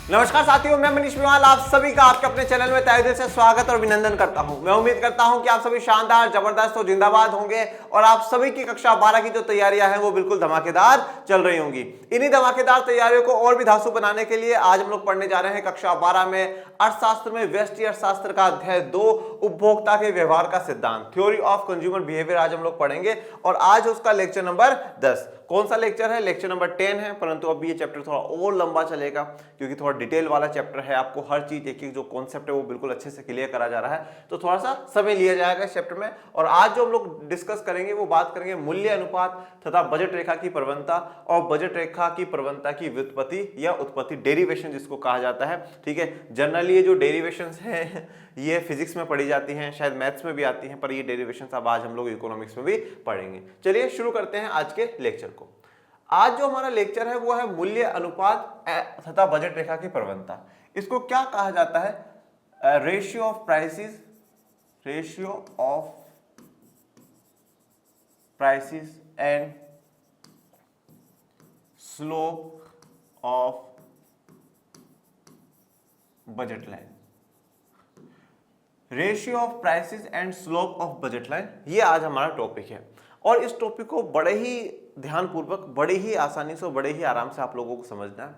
नमस्कार साथियों, मैं मनीष विवाल आप सभी का आपके अपने चैनल में तहे दिल से स्वागत और अभिनंदन करता हूं। मैं उम्मीद करता हूं कि आप सभी शानदार, जबरदस्त और जिंदाबाद होंगे और आप सभी की कक्षा 12 की जो तैयारियां हैं वो बिल्कुल धमाकेदार चल रही होंगी। इन्हीं धमाकेदार तैयारियों को और भी धांसू बनाने के लिए आज हम लोग पढ़ने जा रहे हैं कक्षा 12 में अर्थशास्त्र में व्यष्टि अर्थशास्त्र का अध्याय 2 उपभोक्ता के व्यवहार का सिद्धांत, थ्योरी ऑफ कंज्यूमर बिहेवियर आज हम लोग पढ़ेंगे और आज उसका लेक्चर नंबर 10। कौन सा लेक्चर है? लेक्चर नंबर 10 है, परंतु अभी ये चैप्टर थोड़ा और लंबा चलेगा क्योंकि थोड़ा डिटेल वाला चैप्टर है। आपको हर चीज एक जो कॉन्सेप्ट है वो बिल्कुल अच्छे से क्लियर करा जा रहा है, तो थोड़ा सा समय लिया जाएगा इस चैप्टर में। और आज जो हम लोग डिस्कस करेंगे वो बात करेंगे मूल्य अनुपात तथा बजट रेखा की प्रवणता और बजट रेखा की प्रवणता की व्युत्पत्ति या उत्पत्ति, डेरिवेशन जिसको कहा जाता है। ठीक है, जनरली ये जो डेरिवेशन है ये फिजिक्स में पढ़ी जाती हैं, शायद मैथ्स में भी आती हैं, पर ये डेरिवेशंस अब आज हम लोग इकोनॉमिक्स में भी पढ़ेंगे। चलिए शुरू करते हैं आज के लेक्चर को। आज जो हमारा लेक्चर है वो है मूल्य अनुपात तथा बजट रेखा की प्रवणता। इसको क्या कहा जाता है? Ratio of prices, ratio of prices and slope of budget line. Ratio of prices and slope of budget line, ये आज हमारा टॉपिक है और इस टॉपिक को बड़े ही ध्यानपूर्वक, बड़े ही आसानी से, बड़े ही आराम से आप लोगों को समझना है,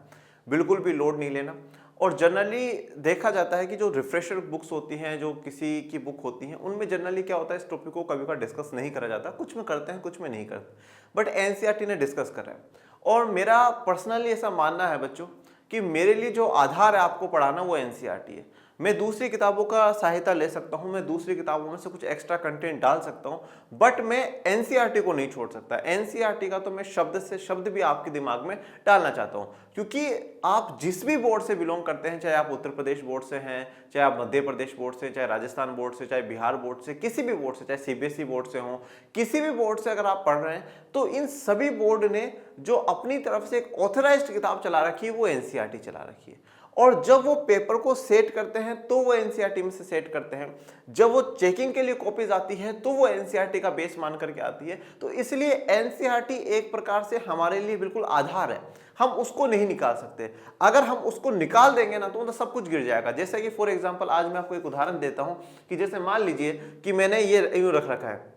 बिल्कुल भी लोड नहीं लेना। और जनरली देखा जाता है कि जो रिफ्रेशर बुक्स होती हैं, जो किसी की बुक होती हैं, उनमें जनरली क्या होता है, इस टॉपिक को कभी कभी डिस्कस नहीं करा जाता। कुछ में करते हैं, कुछ में नहीं करते, बट एनसीईआरटी ने डिस्कस करा है। और मेरा पर्सनली ऐसा मानना है बच्चों कि मेरे लिए जो आधार है आपको पढ़ाना वो एनसीईआरटी है। मैं दूसरी किताबों का सहायता ले सकता हूं, मैं दूसरी किताबों में से कुछ एक्स्ट्रा कंटेंट डाल सकता हूं, बट मैं एनसीईआरटी को नहीं छोड़ सकता। एनसीईआरटी का तो मैं शब्द से शब्द भी आपके दिमाग में डालना चाहता हूं, क्योंकि आप जिस भी बोर्ड से बिलोंग करते हैं, चाहे आप उत्तर प्रदेश बोर्ड से हैं, चाहे आप मध्य प्रदेश बोर्ड से, चाहे राजस्थान बोर्ड से, चाहे बिहार बोर्ड से, किसी भी बोर्ड से, चाहे सीबीएसई बोर्ड से हो, किसी भी बोर्ड से अगर आप पढ़ रहे हैं, तो इन सभी बोर्ड ने जो अपनी तरफ से एक ऑथराइज्ड किताब चला रखी है वो एनसीईआरटी चला रखी है। और जब वो पेपर को सेट करते हैं तो वो एनसीईआरटी में से सेट करते हैं, जब वो चेकिंग के लिए कॉपीज आती है तो वो एनसीईआरटी का बेस मान करके आती है। तो इसलिए एनसीईआरटी एक प्रकार से हमारे लिए बिल्कुल आधार है, हम उसको नहीं निकाल सकते। अगर हम उसको निकाल देंगे ना तो सब कुछ गिर जाएगा। जैसे कि फॉर एग्जांपल आज मैं आपको एक उदाहरण देता हूं कि जैसे मान लीजिए कि मैंने ये यूं रख रखा है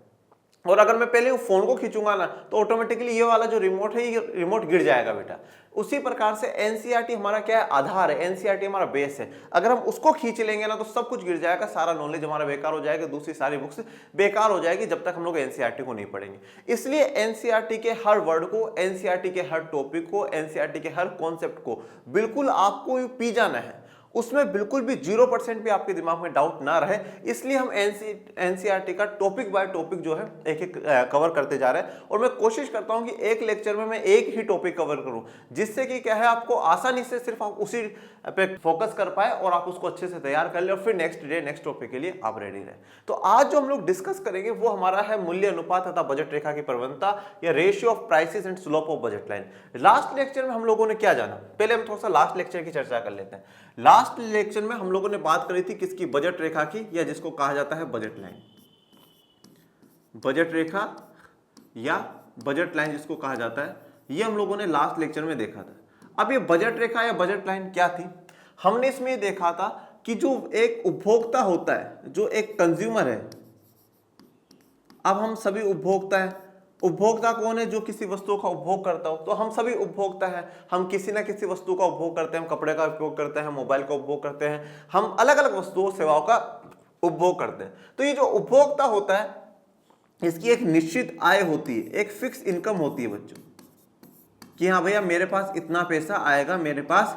और अगर मैं पहले फोन को खींचूंगा ना तो ऑटोमेटिकली ये वाला जो रिमोट है ये रिमोट गिर जाएगा बेटा। उसी प्रकार से एनसीईआरटी हमारा क्या है? आधार है। एनसीईआरटी हमारा बेस है। अगर हम उसको खींच लेंगे ना तो सब कुछ गिर जाएगा, सारा नॉलेज हमारा बेकार हो जाएगा, दूसरी सारी बुक्स बेकार हो जाएगी जब तक हम लोग एनसीईआरटी को नहीं पढ़ेंगे। इसलिए एनसीईआरटी के हर वर्ड को, एनसीईआरटी के हर टॉपिक को, एनसीईआरटी के हर कॉन्सेप्ट को बिल्कुल आपको पी जाना है, उसमें बिल्कुल भी 0% भी आपके दिमाग में डाउट ना रहे। इसलिए हम एनसीईआरटी का टॉपिक बाय टॉपिक जो है एक एक कवर करते जा रहे हैं और मैं कोशिश करता हूं कि एक लेक्चर में मैं एक ही टॉपिक कवर करूं, जिससे कि क्या है, आपको आसानी से सिर्फ आप उसी पे फोकस कर पाए और आप उसको अच्छे से तैयार कर ले और फिर नेक्स्ट डे नेक्स्ट टॉपिक के लिए आप रेडी रहे। तो आज जो हम लोग डिस्कस करेंगे वो हमारा है मूल्य अनुपात तथा बजट रेखा की प्रवणता या ratio of prices and slope of budget line. Last lecture में हम लोगों ने क्या जाना, पहले हम थोड़ा सा लास्ट लेक्चर की चर्चा कर लेते हैं। लास्ट लेक्चर में हम लोगों ने बात करी थी किसकी? बजट रेखा की, या जिसको कहा जाता है बजट लाइन। बजट रेखा या बजट लाइन जिसको कहा जाता है, ये हम लोगों ने लास्ट लेक्चर में देखा था। अब ये बजट रेखा या बजट लाइन क्या थी? हमने इसमें देखा था कि जो एक उपभोक्ता होता है, जो एक कंज्यूमर है, अब हम सभी उपभोक्ता हैं। उपभोक्ता कौन है? जो किसी वस्तु का उपभोग करता हो। तो हम सभी उपभोक्ता हैं, हम किसी ना किसी वस्तु का उपभोग करते हैं, हम कपड़े का उपयोग करते हैं, मोबाइल का उपभोग करते हैं, हम अलग अलग वस्तुओं सेवाओं का उपभोग करते हैं। तो ये जो उपभोक्ता होता है इसकी एक निश्चित आय होती है, एक फिक्स इनकम होती है बच्चों, कि हाँ भैया मेरे पास इतना पैसा आएगा, मेरे पास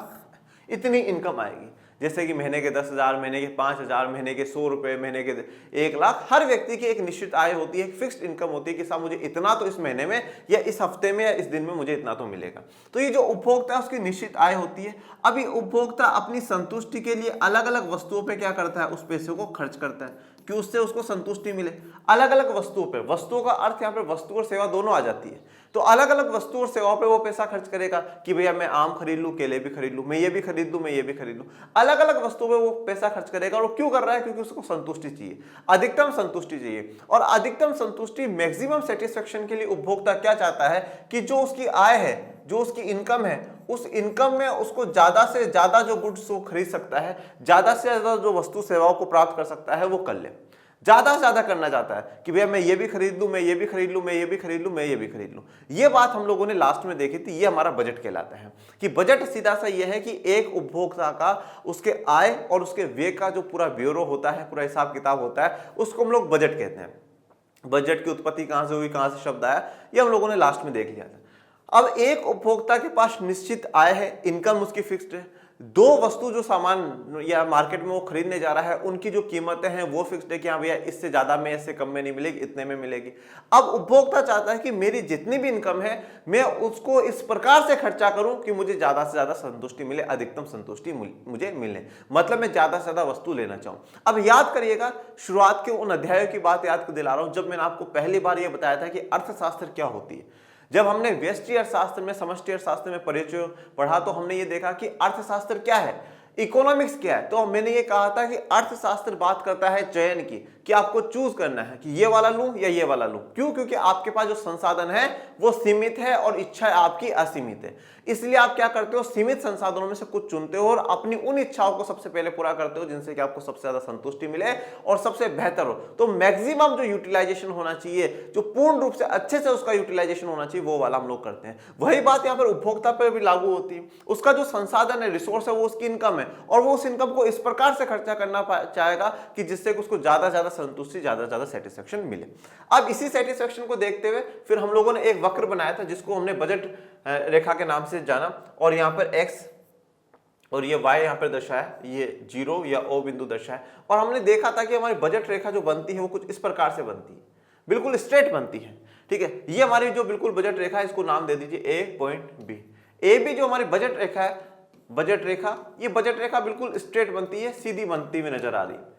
इतनी इनकम आएगी। जैसे कि महीने के 10,000, महीने के 5,000, महीने के 100 रुपए, महीने के 1 लाख। हर व्यक्ति की एक निश्चित आय होती है, एक फिक्स्ड इनकम होती है कि साहब मुझे इतना तो इस महीने में या इस हफ्ते में या इस दिन में मुझे इतना तो मिलेगा। तो ये जो उपभोक्ता है उसकी निश्चित आय होती है। अब ये उपभोक्ता अपनी संतुष्टि के लिए अलग अलग वस्तुओं पर क्या करता है? उस पैसे को खर्च करता है कि उससे उसको संतुष्टि मिले। अलग अलग वस्तुओं पे, वस्तुओं का अर्थ यहाँ पे वस्तु और सेवा दोनों आ जाती है। तो अलग अलग वस्तु और सेवाओं पे वो पैसा खर्च करेगा कि भैया मैं आम खरीद लूं, केले भी खरीद लूं, मैं ये भी खरीद लूं, मैं ये भी खरीद लूं। अलग अलग वस्तुओं पे वो पैसा खर्च करेगा। और क्यों कर रहा है? क्योंकि उसको संतुष्टि चाहिए, अधिकतम संतुष्टि चाहिए। और अधिकतम संतुष्टि, मैक्सिमम सेटिस्फेक्शन के लिए उपभोक्ता क्या चाहता है कि जो उसकी आय है, जो उसकी इनकम है, उस इनकम में उसको ज्यादा से ज्यादा जो गुड्स वो खरीद सकता है, ज्यादा से ज्यादा जो वस्तु सेवाओं को प्राप्त कर सकता है, वो कर ले। ज्यादा से ज्यादा करना चाहता है कि भैया मैं ये भी खरीद लूं, मैं ये भी खरीद लूं, मैं ये भी खरीद लूं, मैं ये भी खरीद लूं। ये बात हम लोगों ने लास्ट में देखी थी। ये हमारा बजट कहलाता है कि बजट सीधा सा ये है कि एक उपभोक्ता का उसके आय और उसके व्यय का जो पूरा ब्यूरो होता है, पूरा हिसाब किताब होता है, उसको हम लोग बजट कहते हैं। बजट की उत्पत्ति कहां से हुई, कहां से शब्द आया, ये हम लोगों ने लास्ट में देख लिया था। अब एक उपभोक्ता के पास निश्चित आय है, इनकम उसकी फिक्स्ड है। दो वस्तु जो सामान या मार्केट में वो खरीदने जा रहा है, उनकी जो कीमतें हैं वो फिक्स्ड है कि हाँ भैया इससे ज्यादा में, इससे कम में नहीं मिलेगी, इतने में मिलेगी। अब उपभोक्ता चाहता है कि मेरी जितनी भी इनकम है मैं उसको इस प्रकार से खर्चा करूं कि मुझे ज्यादा से ज्यादा संतुष्टि मिले, अधिकतम संतुष्टि मुझे मिले, मतलब मैं ज्यादा से ज्यादा वस्तु लेना चाहूं। अब याद करिएगा, शुरुआत के उन अध्यायों की बात याद दिला रहा हूं जब मैंने आपको पहली बार यह बताया था कि अर्थशास्त्र क्या होती है। जब हमने व्यष्टि अर्थशास्त्र में, समष्टि अर्थशास्त्र में परिचय पढ़ा तो हमने ये देखा कि अर्थशास्त्र क्या है, इकोनॉमिक्स क्या है। तो मैंने ये कहा था कि अर्थशास्त्र बात करता है चयन की, कि आपको चूज करना है कि ये वाला लूं या ये वाला लूं। क्यों? क्योंकि आपके पास जो संसाधन है वो सीमित है और इच्छा आपकी असीमित है। इसलिए आप क्या करते हो, सीमित संसाधनों में से कुछ चुनते हो और अपनी उन इच्छाओं को सबसे पहले पूरा करते हो जिनसे कि आपको सबसे ज्यादा संतुष्टि मिले और सबसे बेहतर हो। तो मैक्सिमम जो यूटिलाइजेशन होना चाहिए, जो पूर्ण रूप से अच्छे से उसका यूटिलाइजेशन होना चाहिए, वो वाला हम लोग करते हैं। वही बात यहाँ पर उपभोक्ता पर भी लागू होती है। उसका जो संसाधन है, रिसोर्स है, वो उसकी इनकम है और वो उस इनकम को इस प्रकार से खर्चा करना चाहेगा कि जिससे उसको ज्यादा से ज्यादा संतुष्टि, ज्यादा से ज्यादा सेटिस्फेक्शन मिले। अब इसी सेटिस्फेक्शन को देखते हुए फिर हम लोगों ने एक वक्र बनाया था जिसको हमने बजट रेखा के नाम से जाना। और यहां पर x और ये y यहां पर दर्शाया, ये 0 या O बिंदु दर्शाया। और हमने देखा था कि हमारी बजट रेखा जो बनती है वो कुछ इस प्रकार से बनती है, बिल्कुल स्ट्रेट बनती है। ठीक है, ये हमारी जो बिल्कुल बजट रेखा है, इसको नाम दे दीजिए A point B। A B जो हमारी बजट रेखा है, बजट रेखा, ये बजट रेखा बिल्कुल स्ट्रेट बनती है, सीधी बनती हुई नजर आ रही है।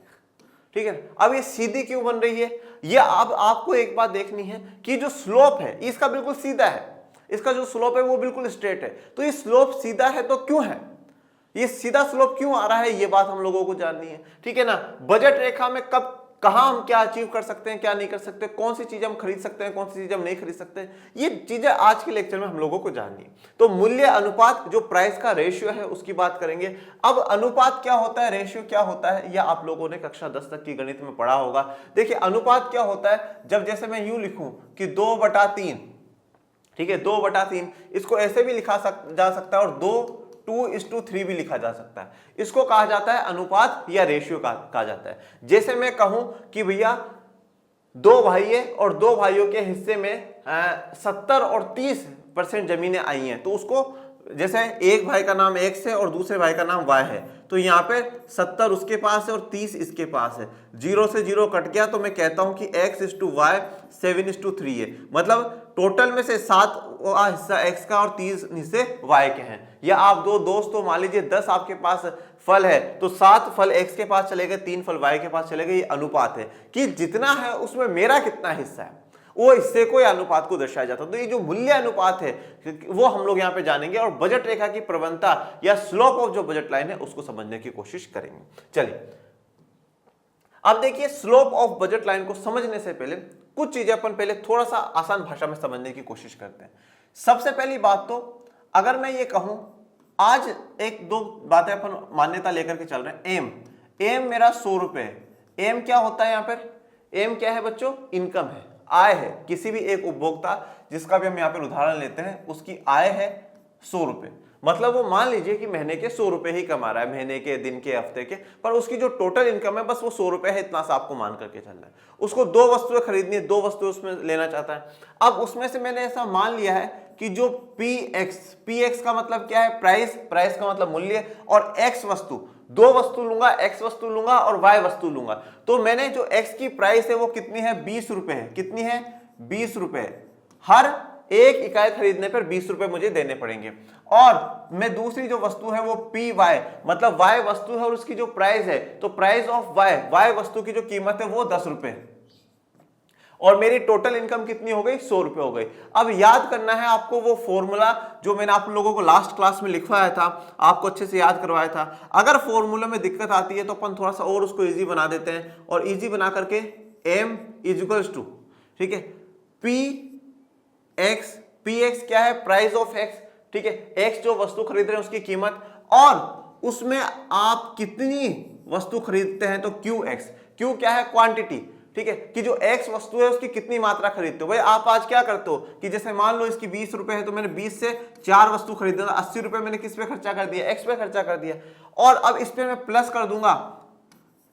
ठीक है, अब ये सीधी क्यों बन रही है, ये अब आपको एक बात देखनी है कि जो स्लोप है इसका बिल्कुल सीधा है, इसका जो स्लोप है वो बिल्कुल स्ट्रेट है। तो ये स्लोप सीधा है तो क्यों है, ये सीधा स्लोप क्यों आ रहा है, ये बात हम लोगों को जाननी है। ठीक है ना, बजट रेखा में कब कहां हम क्या अचीव कर सकते हैं, क्या नहीं कर सकते, कौन सी चीज हम खरीद सकते हैं, कौन सी चीज हम नहीं खरीद सकते, ये चीजें आज के लेक्चर में हम लोगों को जाननी है। तो मूल्य अनुपात, जो प्राइस का रेशियो है, उसकी बात करेंगे। अब अनुपात क्या होता है, रेशियो क्या होता है, यह आप लोगों ने कक्षा 10 तक की गणित में पढ़ा होगा। देखिए अनुपात क्या होता है, जब जैसे मैं यूं लिखूं कि 2/3, ठीक है, 2/3, इसको ऐसे भी लिखा जा सकता है और 2:3 भी लिखा जा सकता है। इसको कहा जाता है अनुपात या रेशियो कहा जाता है। जैसे मैं कहूं कि भैया 2 भाई है और 2 भाइयों के हिस्से में 70 और 30% जमीनें आई हैं, तो उसको जैसे एक भाई का नाम x है और दूसरे भाई का नाम y है, तो यहाँ पे 70 उसके पास है और 30 इसके पास है। 0 से 0 कट गया तो मैं कहता हूं कि x/y 7/3 है। मतलब टोटल में से 7 हिस्सा x का और 30 हिस्से y के हैं। या आप दो दोस्तों, मान लीजिए 10 आपके पास फल है तो 7 फल x के पास चले गए, 3 फल y के पास चले गए। ये अनुपात है कि जितना है उसमें मेरा कितना हिस्सा है, वो हिस्से को या अनुपात को दर्शाया जाता है। तो ये जो मूल्य अनुपात है वो हम लोग यहाँ पे जानेंगे और बजट रेखा की प्रवणता या स्लोप ऑफ जो बजट लाइन है उसको समझने की कोशिश करेंगे। चलिए अब देखिए, स्लोप ऑफ बजट लाइन को समझने से पहले कुछ चीजें अपन पहले थोड़ा सा आसान भाषा में समझने की कोशिश करते हैं। सबसे पहली बात तो अगर मैं ये कहूं, आज एक दो बातें अपन मान्यता लेकर के चल रहे हैं। एम मेरा 100 रुपए है। एम क्या होता है यहाँ पर, एम क्या है बच्चों, इनकम है, आय है। किसी भी एक उपभोक्ता जिसका भी हम यहाँ पर उदाहरण लेते हैं, उसकी आय है 100 रुपए। मतलब वो मान लीजिए कि महीने के 100 रुपए ही कमा रहा है, महीने के, दिन के, हफ्ते के, पर उसकी जो टोटल इनकम है बस वो 100 रुपए है, इतना सा आपको मान करके चलना है। उसको 2 वस्तुएं खरीदनी है, 2 वस्तुएं उसमें लेना चाहता है। अब उसमें से मैंने ऐसा मान लिया है कि जो पी एक्स का मतलब क्या है, प्राइस, प्राइस का मतलब मूल्य, और एक्स वस्तु, 2 वस्तु लूंगा, एक्स वस्तु लूंगा और वाई वस्तु लूंगा। तो मैंने जो एक्स की प्राइस है वो कितनी है, 20 रुपए है। कितनी है, 20 रुपए। हर एक इकाई खरीदने पर 20 रुपए मुझे देने पड़ेंगे। और मैं दूसरी जो वस्तु है वो पी वाई, मतलब वाई वस्तु है और उसकी जो प्राइस है, तो प्राइस ऑफ वाई, वाई वस्तु की जो कीमत है वो 10 रुपए। और मेरी टोटल इनकम कितनी हो गई, 100 रुपए हो गई। अब याद करना है आपको वो फॉर्मूला जो मैंने आप लोगों को लास्ट क्लास में लिखवाया था, आपको अच्छे से याद करवाया था। अगर फॉर्मूला में दिक्कत आती है तो अपन थोड़ा सा और उसको इजी बना देते हैं, और इजी बना करके m इज इक्वल्स टू, ठीक है, पी एक्स क्या है, प्राइस ऑफ एक्स, ठीक है, एक्स जो वस्तु खरीद रहे हैं उसकी कीमत, और उसमें आप कितनी वस्तु खरीदते हैं तो क्यू एक्स, क्यू क्या है, क्वांटिटी, ठीक है, कि जो एक्स वस्तु है उसकी कितनी मात्रा खरीदते हो। भाई आप आज क्या करते हो कि जैसे मान लो इसकी 20 रुपए है तो मैंने 20 से 4 वस्तु खरीदा, 80 रुपए मैंने किस पे खर्चा कर दिया, एक्स पे खर्चा कर दिया, और अब इस पे मैं प्लस कर दूंगा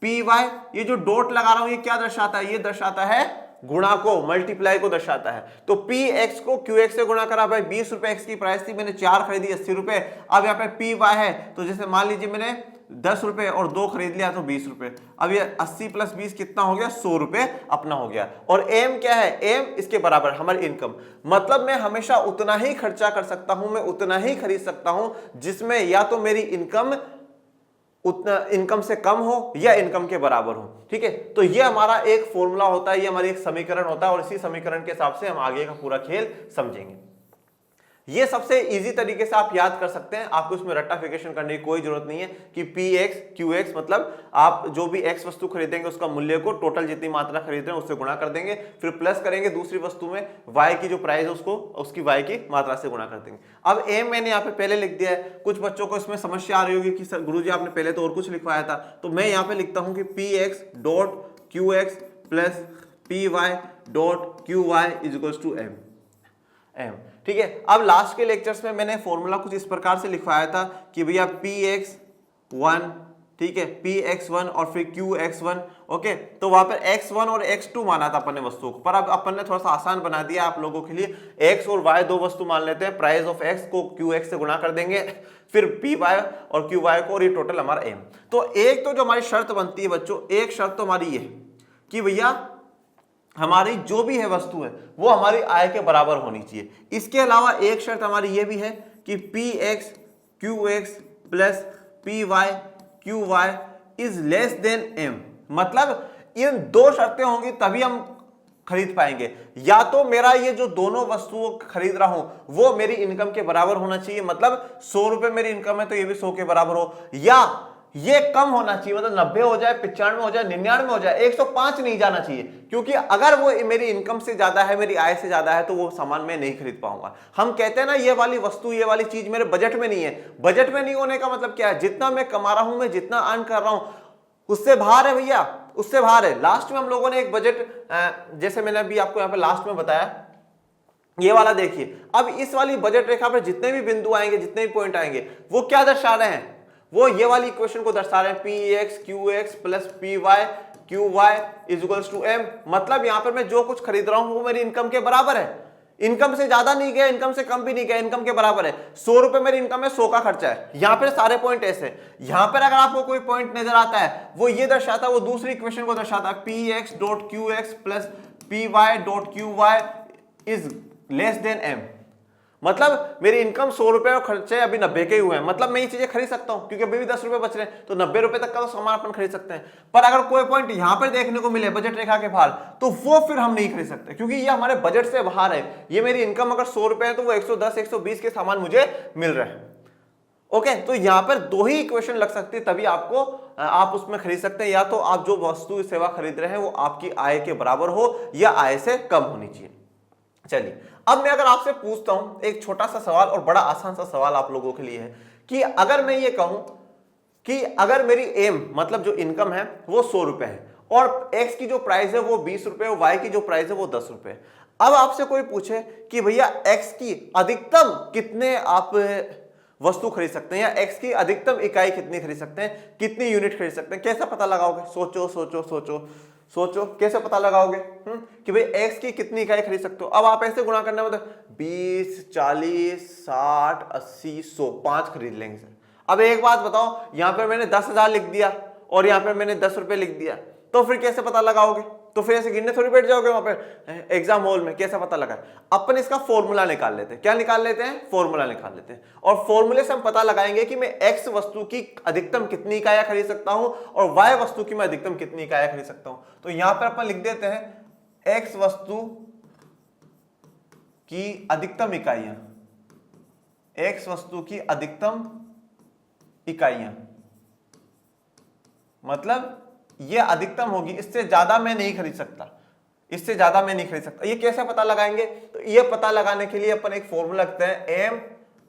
पी वाई। ये जो डॉट लगा रहा हूं ये क्या दर्शाता है, ये दर्शाता है गुणा को, मल्टीप्लाई को दर्शाता है। तो पी एक्स को क्यू एक्स से गुणा करा, भाई 20 रुपए एक्स की प्राइस थी, मैंने 4 खरीदी 80 रुपए। अब यहाँ पे पी वाई है तो जैसे मान लीजिए मैंने 10 रुपए और 2 खरीद लिया तो 20 रुपए। अब ये 80 प्लस 20 कितना हो गया, 100 रुपए अपना हो गया। और एम क्या है, एम इसके बराबर हमारी इनकम, मतलब मैं हमेशा उतना ही खर्चा कर सकता हूं, मैं उतना ही खरीद सकता हूं जिसमें या तो मेरी इनकम उतना इनकम से कम हो या इनकम के बराबर हो, ठीक है। तो ये हमारा एक फॉर्मूला होता है, ये हमारी एक समीकरण होता है, और इसी समीकरण के हिसाब से हम आगे का पूरा खेल समझेंगे। ये सबसे इजी तरीके से आप याद कर सकते हैं, आपको इसमें रट्टाफिकेशन करने की कोई जरूरत नहीं है कि पी एक्स क्यू एक्स, मतलब आप जो भी एक्स वस्तु खरीदेंगे उसका मूल्य को टोटल जितनी मात्रा खरीद रहे हैं उससे गुणा कर देंगे, फिर प्लस करेंगे दूसरी वस्तु में वाई की जो प्राइस है उसको उसकी वाई की मात्रा से गुणा कर देंगे। अब एम मैंने यहाँ पे पहले लिख दिया है, कुछ बच्चों को इसमें समस्या आ रही होगी कि सर गुरुजी आपने पहले तो और कुछ लिखवाया था, तो मैं यहाँ पे लिखता हूँ कि P X dot Q X plus P Y dot Q Y is equals to M, ठीक है। अब लास्ट के लेक्चर्स में मैंने फॉर्मूला कुछ इस प्रकार से लिखवाया था कि भैया पी एक्स वन, ठीक है, पी एक्स वन और फिर क्यू एक्स वन, ओके। तो वहां पर एक्स वन और एक्स टू माना था अपन ने वस्तुओं को, पर अब अपन ने थोड़ा सा आसान बना दिया आप लोगों के लिए, एक्स और वाई दो वस्तु मान लेते हैं, प्राइस ऑफ एक्स को क्यू एक्स से गुणा कर देंगे, फिर पी वाई और क्यू वाई को, और ये टोटल हमारा एम। तो एक तो जो हमारी शर्त बनती है बच्चों, एक शर्त तो हमारी ये कि भैया हमारी जो भी है वस्तु है वो हमारी आय के बराबर होनी चाहिए। इसके अलावा एक शर्त हमारी ये भी है कि P X Q X plus P Y Q Y is less than M, मतलब इन दो शर्तें होंगी तभी हम खरीद पाएंगे। या तो मेरा ये जो दोनों वस्तुओं खरीद रहा हूं वो मेरी इनकम के बराबर होना चाहिए, मतलब 100 रुपए मेरी इनकम है तो ये भी 100 के बराबर हो, या ये कम होना चाहिए, मतलब 90 हो जाए, 95 हो जाए, 99 हो जाए, 105 नहीं जाना चाहिए, क्योंकि अगर वो मेरी इनकम से ज्यादा है, मेरी आय से ज्यादा है, तो वो सामान मैं नहीं खरीद पाऊंगा। हम कहते हैं ना ये वाली वस्तु, ये वाली चीज मेरे बजट में नहीं है। बजट में नहीं होने का मतलब क्या है, जितना मैं कमा रहा हूं, मैं जितना अर्न कर रहा हूं उससे बाहर है भैया, उससे बाहर है। लास्ट में हम लोगों ने एक बजट, जैसे मैंने अभी आपको यहाँ पे लास्ट में बताया, ये वाला देखिए, अब इस वाली बजट रेखा पर जितने भी बिंदु आएंगे, जितने भी पॉइंट आएंगे, वो क्या दर्शा रहे हैं, वो ये वाली इक्वेशन को दर्शा रहे हैं, P X Q X plus P Y Q Y is equals to M. मतलब यहां पर मैं जो कुछ खरीद रहा हूं वो मेरी इनकम के बराबर है, इनकम से ज्यादा नहीं गया, इनकम से कम भी नहीं गया, इनकम के बराबर है। 100 रुपए मेरी इनकम है, 100 का खर्चा है। यहां पर सारे पॉइंट ऐसे, यहां पर अगर आपको कोई पॉइंट नजर आता है वो ये दर्शाता है, वो दूसरी इक्वेशन को दर्शाता है, P X dot Q X plus P Y dot Q Y is less than M. मतलब मेरी इनकम 100 रुपए और खर्चे अभी 90 के हुए हैं, मतलब मैं ये चीजें खरीद सकता हूं क्योंकि अभी भी 10 रुपए बच रहे हैं, तो 90 रुपए तक का तो सामान अपन खरीद सकते हैं। पर अगर कोई पॉइंट यहां पर देखने को मिले बजट रेखा के बाहर, तो वो फिर हम नहीं खरीद सकते, क्योंकि ये हमारे बजट से बाहर है। ये मेरी इनकम अगर 100 रुपए है तो वो 110 120 के सामान मुझे मिल रहे हैं, ओके। तो यहां पर दो ही इक्वेशन लग सकती है, तभी आपको आप उसमें खरीद सकते हैं। या तो आप जो वस्तु सेवा खरीद रहे हैं वो आपकी आय के बराबर हो या आय से कम होनी चाहिए। चलिए, अब मैं अगर आपसे पूछता हूं एक छोटा सा सवाल, और बड़ा आसान सा सवाल आप लोगों के लिए है कि अगर मैं ये कहूं कि अगर मेरी एम, मतलब जो इनकम है वो 100 रुपए है, और एक्स की जो प्राइस है वो 20 रुपए, और वाई की जो प्राइस है वो 10 रुपए। अब आपसे कोई पूछे कि भैया एक्स की अधिकतम कितने आप वस्तु खरीद सकते हैं, या एक्स की अधिकतम इकाई कितनी खरीद सकते हैं, कितनी यूनिट खरीद सकते हैं, कैसा पता लगाओगे? सोचो सोचो सोचो सोचो, कैसे पता लगाओगे कि भाई एक्स की कितनी इकाई खरीद सकते हो? अब आप ऐसे गुणा करने में 20 40 60 80 100 5 खरीद लेंगे सर। अब एक बात बताओ, यहां पर मैंने 10,000 लिख दिया और यहां पर मैंने 10 रुपए लिख दिया, तो फिर कैसे पता लगाओगे? तो फिर ऐसे गिनने थोड़ी बैठ जाओगे वहां पे एग्जाम हॉल में, कैसे पता लगा? अपन इसका फॉर्मूला निकाल लेते हैं। क्या निकाल लेते हैं? फॉर्मूला निकाल लेते हैं, और फॉर्मूले से हम पता लगाएंगे कि मैं एक्स वस्तु की अधिकतम कितनी इकाइयां खरीद सकता हूं और वाई वस्तु की मैं अधिकतम कितनी इकाइयां खरीद सकता हूं। तो यहां पर अपन लिख देते हैं x वस्तु की अधिकतम इकाइयां, x वस्तु की अधिकतम इकाइयां, मतलब ये अधिकतम होगी, इससे ज्यादा मैं नहीं खरीद सकता, इससे ज्यादा मैं नहीं खरीद सकता। ये कैसे पता लगाएंगे? तो ये पता लगाने के लिए अपन एक फॉर्मूला रखते हैं, m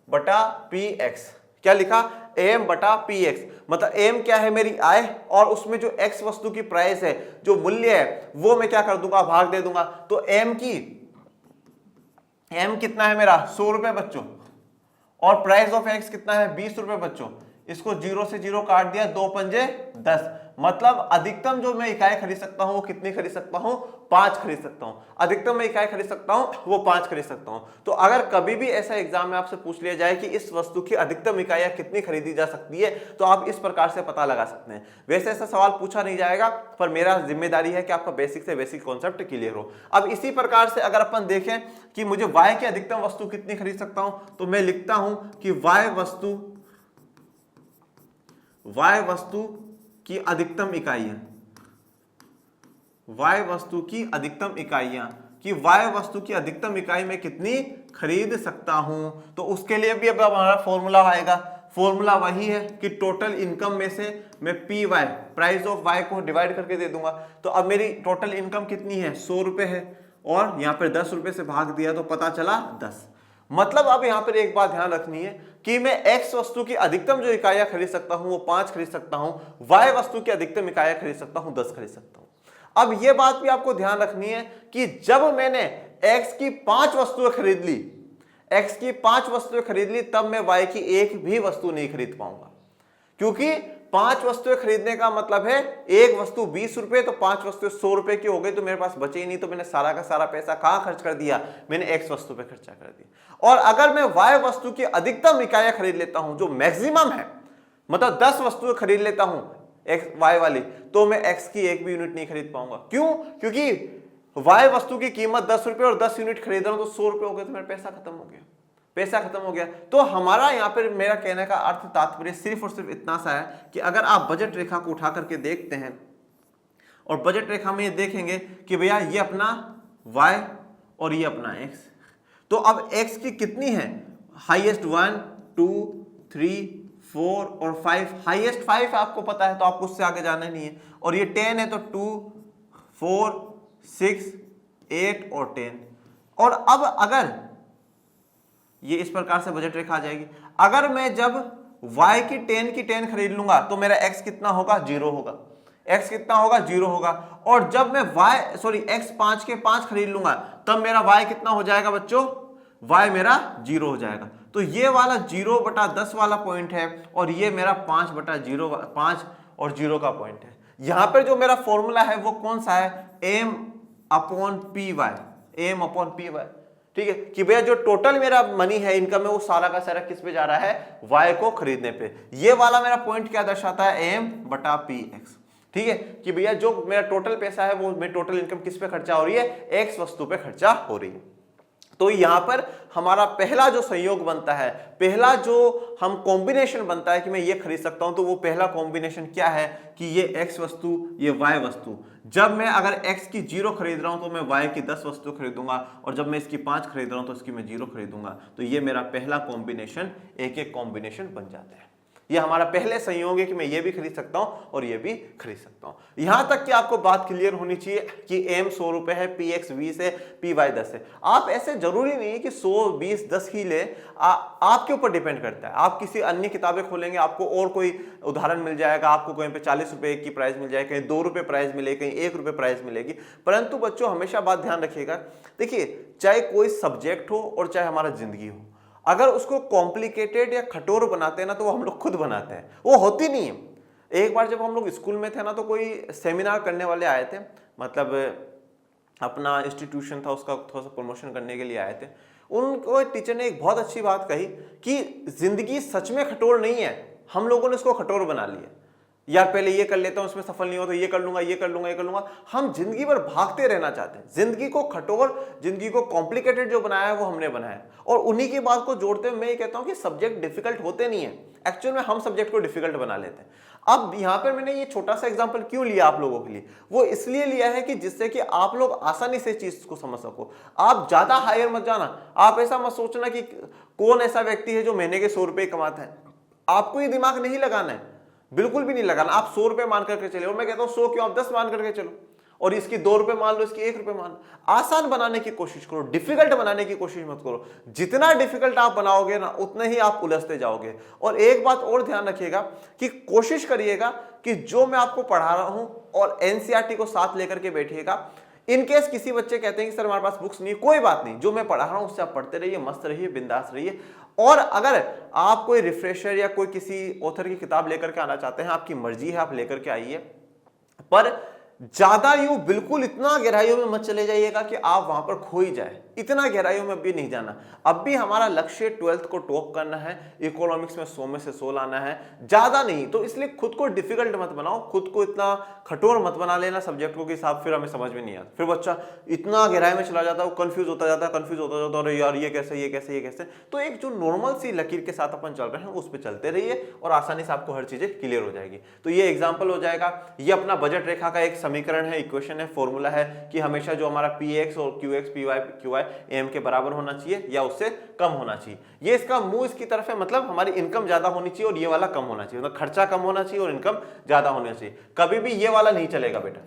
बटा पी एक्स। क्या लिखा? m बटा पी एक्स, मतलब m क्या है? मेरी आय, और उसमें जो x वस्तु की प्राइस है, जो मूल्य है, वो मैं क्या कर दूंगा? भाग दे दूंगा। तो m कितना है मेरा? 100 रुपए बच्चों, और प्राइस ऑफ x कितना है? 20 रुपए बच्चों। इसको 0 से 0 काट दिया, 2 पंजे 10, मतलब अधिकतम जो मैं इकाई खरीद सकता हूं वो कितनी खरीद सकता हूं? 5 खरीद सकता हूं। अधिकतम मैं इकाई खरीद सकता हूं वो 5 खरीद सकता हूं। तो अगर कभी भी ऐसा एग्जाम में आपसे पूछ लिया जाए कि इस वस्तु की अधिकतम इकाइयां कितनी खरीदी जा सकती है, तो आप इस प्रकार से पता लगा सकते हैं। वैसे ऐसा सवाल पूछा नहीं जाएगा, पर मेरा जिम्मेदारी है कि आपका बेसिक से बेसिक कॉन्सेप्ट क्लियर हो। अब इसी प्रकार से अगर अपन देखें कि मुझे y की अधिकतम वस्तु कितनी खरीद सकता हूं, तो मैं लिखता हूं कि y वस्तु की अधिकतम इकाइयां, y वस्तु की अधिकतम इकाइयां, कि y वस्तु की अधिकतम इकाई में कितनी खरीद सकता हूं। तो उसके लिए भी अब हमारा फॉर्मूला आएगा। फॉर्मूला वही है कि टोटल इनकम में से मैं P Y, price of y को डिवाइड करके दे दूंगा। तो अब मेरी टोटल इनकम कितनी है? 100 रुपए है, और यहां पर 10 रुपए से भाग दिया तो पता चला 10। मतलब अब यहां पर एक बात ध्यान रखनी है कि मैं x वस्तु की अधिकतम जो इकाइयां खरीद सकता हूं वो 5 खरीद सकता हूं, y वस्तु की अधिकतम इकाइयां खरीद सकता हूं 10 खरीद सकता हूं। अब यह बात भी आपको ध्यान रखनी है कि जब मैंने x की 5 वस्तुएं खरीद ली, x की 5 वस्तुएं खरीद ली, तब मैं y की एक भी वस्तु नहीं खरीद पाऊंगा, क्योंकि 5 वस्तुएं खरीदने का मतलब है एक वस्तु 20 रुपए, तो 5 वस्तुएं 100 रुपए की हो गई, तो मेरे पास बचे ही नहीं। तो मैंने सारा का सारा पैसा कहां खर्च कर दिया? मैंने x वस्तु पे खर्चा कर दिया। और अगर मैं y वस्तु की अधिकतम इकाइयां खरीद लेता हूं, जो मैक्सिमम है, मतलब 10 वस्तुएं खरीद लेता हूं x y वाली, तो मैं x की एक भी यूनिट नहीं खरीद पाऊंगा। क्यों? क्योंकि y वस्तु की कीमत 10 रुपए और 10 यूनिट खरीद रहा हूं, तो 100 रुपए हो गए, तो मेरा पैसा खत्म हो गया, पैसा खत्म हो गया। तो हमारा यहाँ पर मेरा कहने का अर्थ तात्पर्य सिर्फ और सिर्फ इतना सा है कि अगर आप बजट रेखा को उठा करके देखते हैं और बजट रेखा में ये देखेंगे कि भैया ये अपना y और ये अपना x, तो अब x की कितनी है? हाईएस्ट 1 2 3 4 और 5, हाईएस्ट 5 आपको पता है, तो आपको उससे आगे जाना नहीं है। और ये 10 है, तो 2 4 6 8 और 10। और अब अगर ये इस प्रकार से बजट रेखा आ जाएगी, अगर मैं जब y की 10 खरीद लूंगा, तो मेरा x कितना होगा? 0 होगा। x कितना होगा? 0 होगा। और जब मैं x 5 के 5 खरीद लूंगा, तब मेरा y कितना हो जाएगा बच्चों? y मेरा 0 हो जाएगा। तो ये वाला 0/10 वाला पॉइंट है, और ये मेरा 5/0 5 और 0 का पॉइंट है। यहां पर जो मेरा फॉर्मूला है वो कौन सा है? m/py, m/py, ठीक है, कि भैया जो टोटल मेरा मनी है, इनकम है, वो सारा का सारा किस पे जा रहा है? y को खरीदने पे। ये वाला मेरा पॉइंट क्या दर्शाता है? m/px, ठीक है, कि भैया जो मेरा टोटल पैसा है वो मेरी टोटल इनकम किस पे खर्चा हो रही है? x वस्तु पे खर्चा हो रही है। तो यहां पर हमारा पहला जो संयोग बनता है, पहला जो हम कॉम्बिनेशन बनता है कि मैं ये खरीद सकता हूं, तो वो पहला कॉम्बिनेशन क्या है कि ये x वस्तु, ये y वस्तु। जब मैं अगर x की 0 खरीद रहा हूं, तो मैं y की 10 वस्तु खरीदूंगा, और जब मैं इसकी 5 खरीद रहा हूं, तो इसकी मैं 0 खरीदूंगा। तो ये मेरा पहला कॉम्बिनेशन, एक कॉम्बिनेशन बन जाता है। ये हमारा पहले संयोग है कि मैं ये भी खरीद सकता हूं और ये भी खरीद सकता हूं। यहां तक कि आपको बात क्लियर होनी चाहिए कि m 100 रुपए है, px 20 है, py 10 है। आप ऐसे जरूरी नहीं है कि 100 20 10 ही ले, आपके ऊपर डिपेंड करता है। आप किसी अन्य किताबें खोलेंगे, आपको और कोई उदाहरण मिल जाएगा, आपको कहीं पे 40 रुपए की प्राइस मिल जाएगी, कहीं 2 रुपए प्राइस मिलेगी, कहीं 1 रुपए प्राइस मिलेगी। परंतु बच्चों हमेशा बात ध्यान रखिएगा, देखिए चाहे कोई सब्जेक्ट हो और चाहे हमारा जिंदगी हो, अगर उसको कॉम्प्लिकेटेड या खटोर बनाते हैं ना, तो वो हम लोग खुद बनाते हैं, वो होती नहीं है। एक बार जब हम लोग स्कूल में थे ना, तो कोई सेमिनार करने वाले आए थे, मतलब अपना इंस्टीट्यूशन था, उसका थोड़ा सा प्रमोशन करने के लिए आए थे। उनको टीचर ने एक बहुत अच्छी बात कही कि जिंदगी सच में खटोर नहीं है, हम लोगों ने उसको खटोर बना लिया। यार पहले ये कर लेता हूं, इसमें सफल नहीं हो तो ये कर लूंगा, ये कर लूंगा, ये कर लूंगा। हम जिंदगी भर भागते रहना चाहते हैं। जिंदगी को कठोर, जिंदगी को कॉम्प्लिकेटेड जो बनाया है वो हमने बनाया। और उन्हीं की बात को जोड़ते हुए मैं ये कहता हूं कि सब्जेक्ट डिफिकल्ट होते नहीं है, एक्चुअल में हम सब्जेक्ट को डिफिकल्ट बना लेते हैं। अब यहां पर मैंने ये छोटा सा एग्जांपल क्यों लिया आप लोगों के लिए, वो इसलिए लिया है कि जिससे कि आप लोग आसानी से चीज को समझ सको। आप ज्यादा हायर मत जाना, आप ऐसा मत सोचना कि कौन ऐसा व्यक्ति है जो महीने के 100 रुपए कमाता है। आपको ये दिमाग नहीं लगाना है, बिल्कुल भी नहीं लगाना। आप 100 रुपए मान करके चले, और मैं कहता हूं 100 क्यों, आप 10 मान करके चलो, और इसकी 2 रुपए मान लो, इसकी 1 रुपए मान लो। आसान बनाने की कोशिश करो, डिफिकल्ट बनाने की कोशिश मत करो। जितना डिफिकल्ट आप बनाओगे ना, उतना ही आप उलझते जाओगे। और एक बात और ध्यान रखिएगा कि कोशिश करिएगा कि जो मैं आपको पढ़ा रहा हूं और एनसीईआरटी को साथ लेकर के बैठिएगा। इनकेस किसी बच्चे कहते हैं कि सर हमारे पास बुक्स नहीं, कोई बात नहीं, जो मैं पढ़ा रहा हूं उससे आप पढ़ते रहिए, मस्त रहिए, बिंदास रहिए। और अगर आप कोई रिफ्रेशर या कोई किसी ऑथर की किताब लेकर के आना चाहते हैं, आपकी मर्जी है, आप लेकर के आइए, पर ज्यादा यूं बिल्कुल इतना गहराइयों में मत चले जाइएगा कि आप वहां पर खो ही जाए। इतना गहराइयों में भी नहीं जाना। अब भी हमारा लक्ष्य 12th को टॉप करना है, इकोनॉमिक्स में 100 में से 100 लाना है, ज्यादा नहीं। तो इसलिए खुद को डिफिकल्ट मत बनाओ, खुद को इतना कठोर मत बना लेना सब्जेक्ट को कि साहब फिर हमें समझ में नहीं आता। फिर बच्चा इतना गहराई में चला जाता है, वो कंफ्यूज होता जाता है, कंफ्यूज होता जाता है, अरे यार ये कैसे, ये कैसे, ये कैसे। तो एक जो नॉर्मल सी लकीर के साथ अपन चल रहे हैं उस पर चलते रहिए और आसानी से आपको हर चीजें क्लियर हो जाएगी। तो ये एग्जाम्पल हो जाएगा। ये अपना बजट रेखा का एक समीकरण है, इक्वेशन है, फॉर्मूला है कि हमेशा जो हमारा पीएक्स और क्यूएक्स, पीवाई, क्यूआई एम के बराबर होना चाहिए या उससे कम होना चाहिए। ये इसका मुंह इसकी तरफ है, मतलब हमारी इनकम ज्यादा होनी चाहिए और ये वाला कम होना चाहिए, मतलब खर्चा कम होना चाहिए और इनकम ज्यादा होना चाहिए। कभी भी ये वाला नहीं चलेगा बेटा,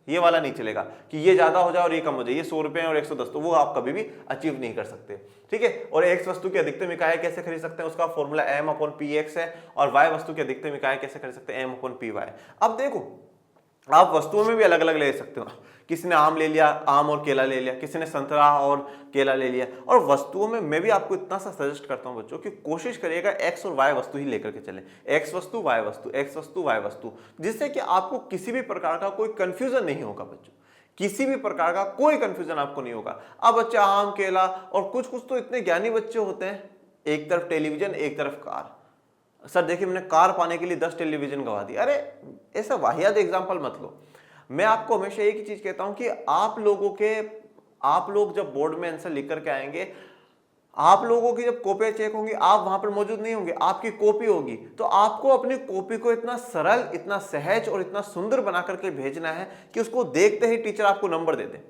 ये वाला नहीं चलेगा कि ये ज्यादा हो जाए और ये कम हो जाए। ये 100 रुपए और 110, तो वो आप कभी भी अचीव नहीं कर सकते, ठीक है। और एक्स वस्तु की अधिकतम इकाई कैसे खरीद सकते हैं, उसका फॉर्मूला m/px है। और y वस्तु की अधिकतम इकाई कैसे खरीद सकते हैं, m/py। अब देखो, आप वस्तुओं में भी अलग अलग ले सकते हो। किसी ने आम ले लिया, आम और केला ले लिया, किसी ने संतरा और केला ले लिया। और वस्तुओं में मैं भी आपको इतना सा सजेस्ट करता हूं बच्चों कि कोशिश करिएगा एक्स और वाई वस्तु ही लेकर के चले, एक्स वस्तु वाई वस्तु, एक्स वस्तु वाई वस्तु, जिससे कि आपको किसी भी प्रकार का कोई कंफ्यूजन नहीं होगा बच्चों, किसी भी प्रकार का कोई कंफ्यूजन आपको नहीं होगा। अब बच्चा आम, केला, और कुछ कुछ तो इतने ज्ञानी बच्चे होते हैं, एक तरफ टेलीविजन एक तरफ कार। सर देखिए मैंने कार पाने के लिए 10 टेलीविजन गवा दी। अरे ऐसा वाहियात एग्जाम्पल मत लो। मैं आपको हमेशा एक ही चीज कहता हूं कि आप लोग जब बोर्ड में आंसर लिख करके आएंगे, आप लोगों की जब कॉपियां चेक होंगी, आप वहां पर मौजूद नहीं होंगे, आपकी कॉपी होगी। तो आपको अपनी कॉपी को इतना सरल, इतना सहज और इतना सुंदर बना करके भेजना है कि उसको देखते ही टीचर आपको नंबर दे दे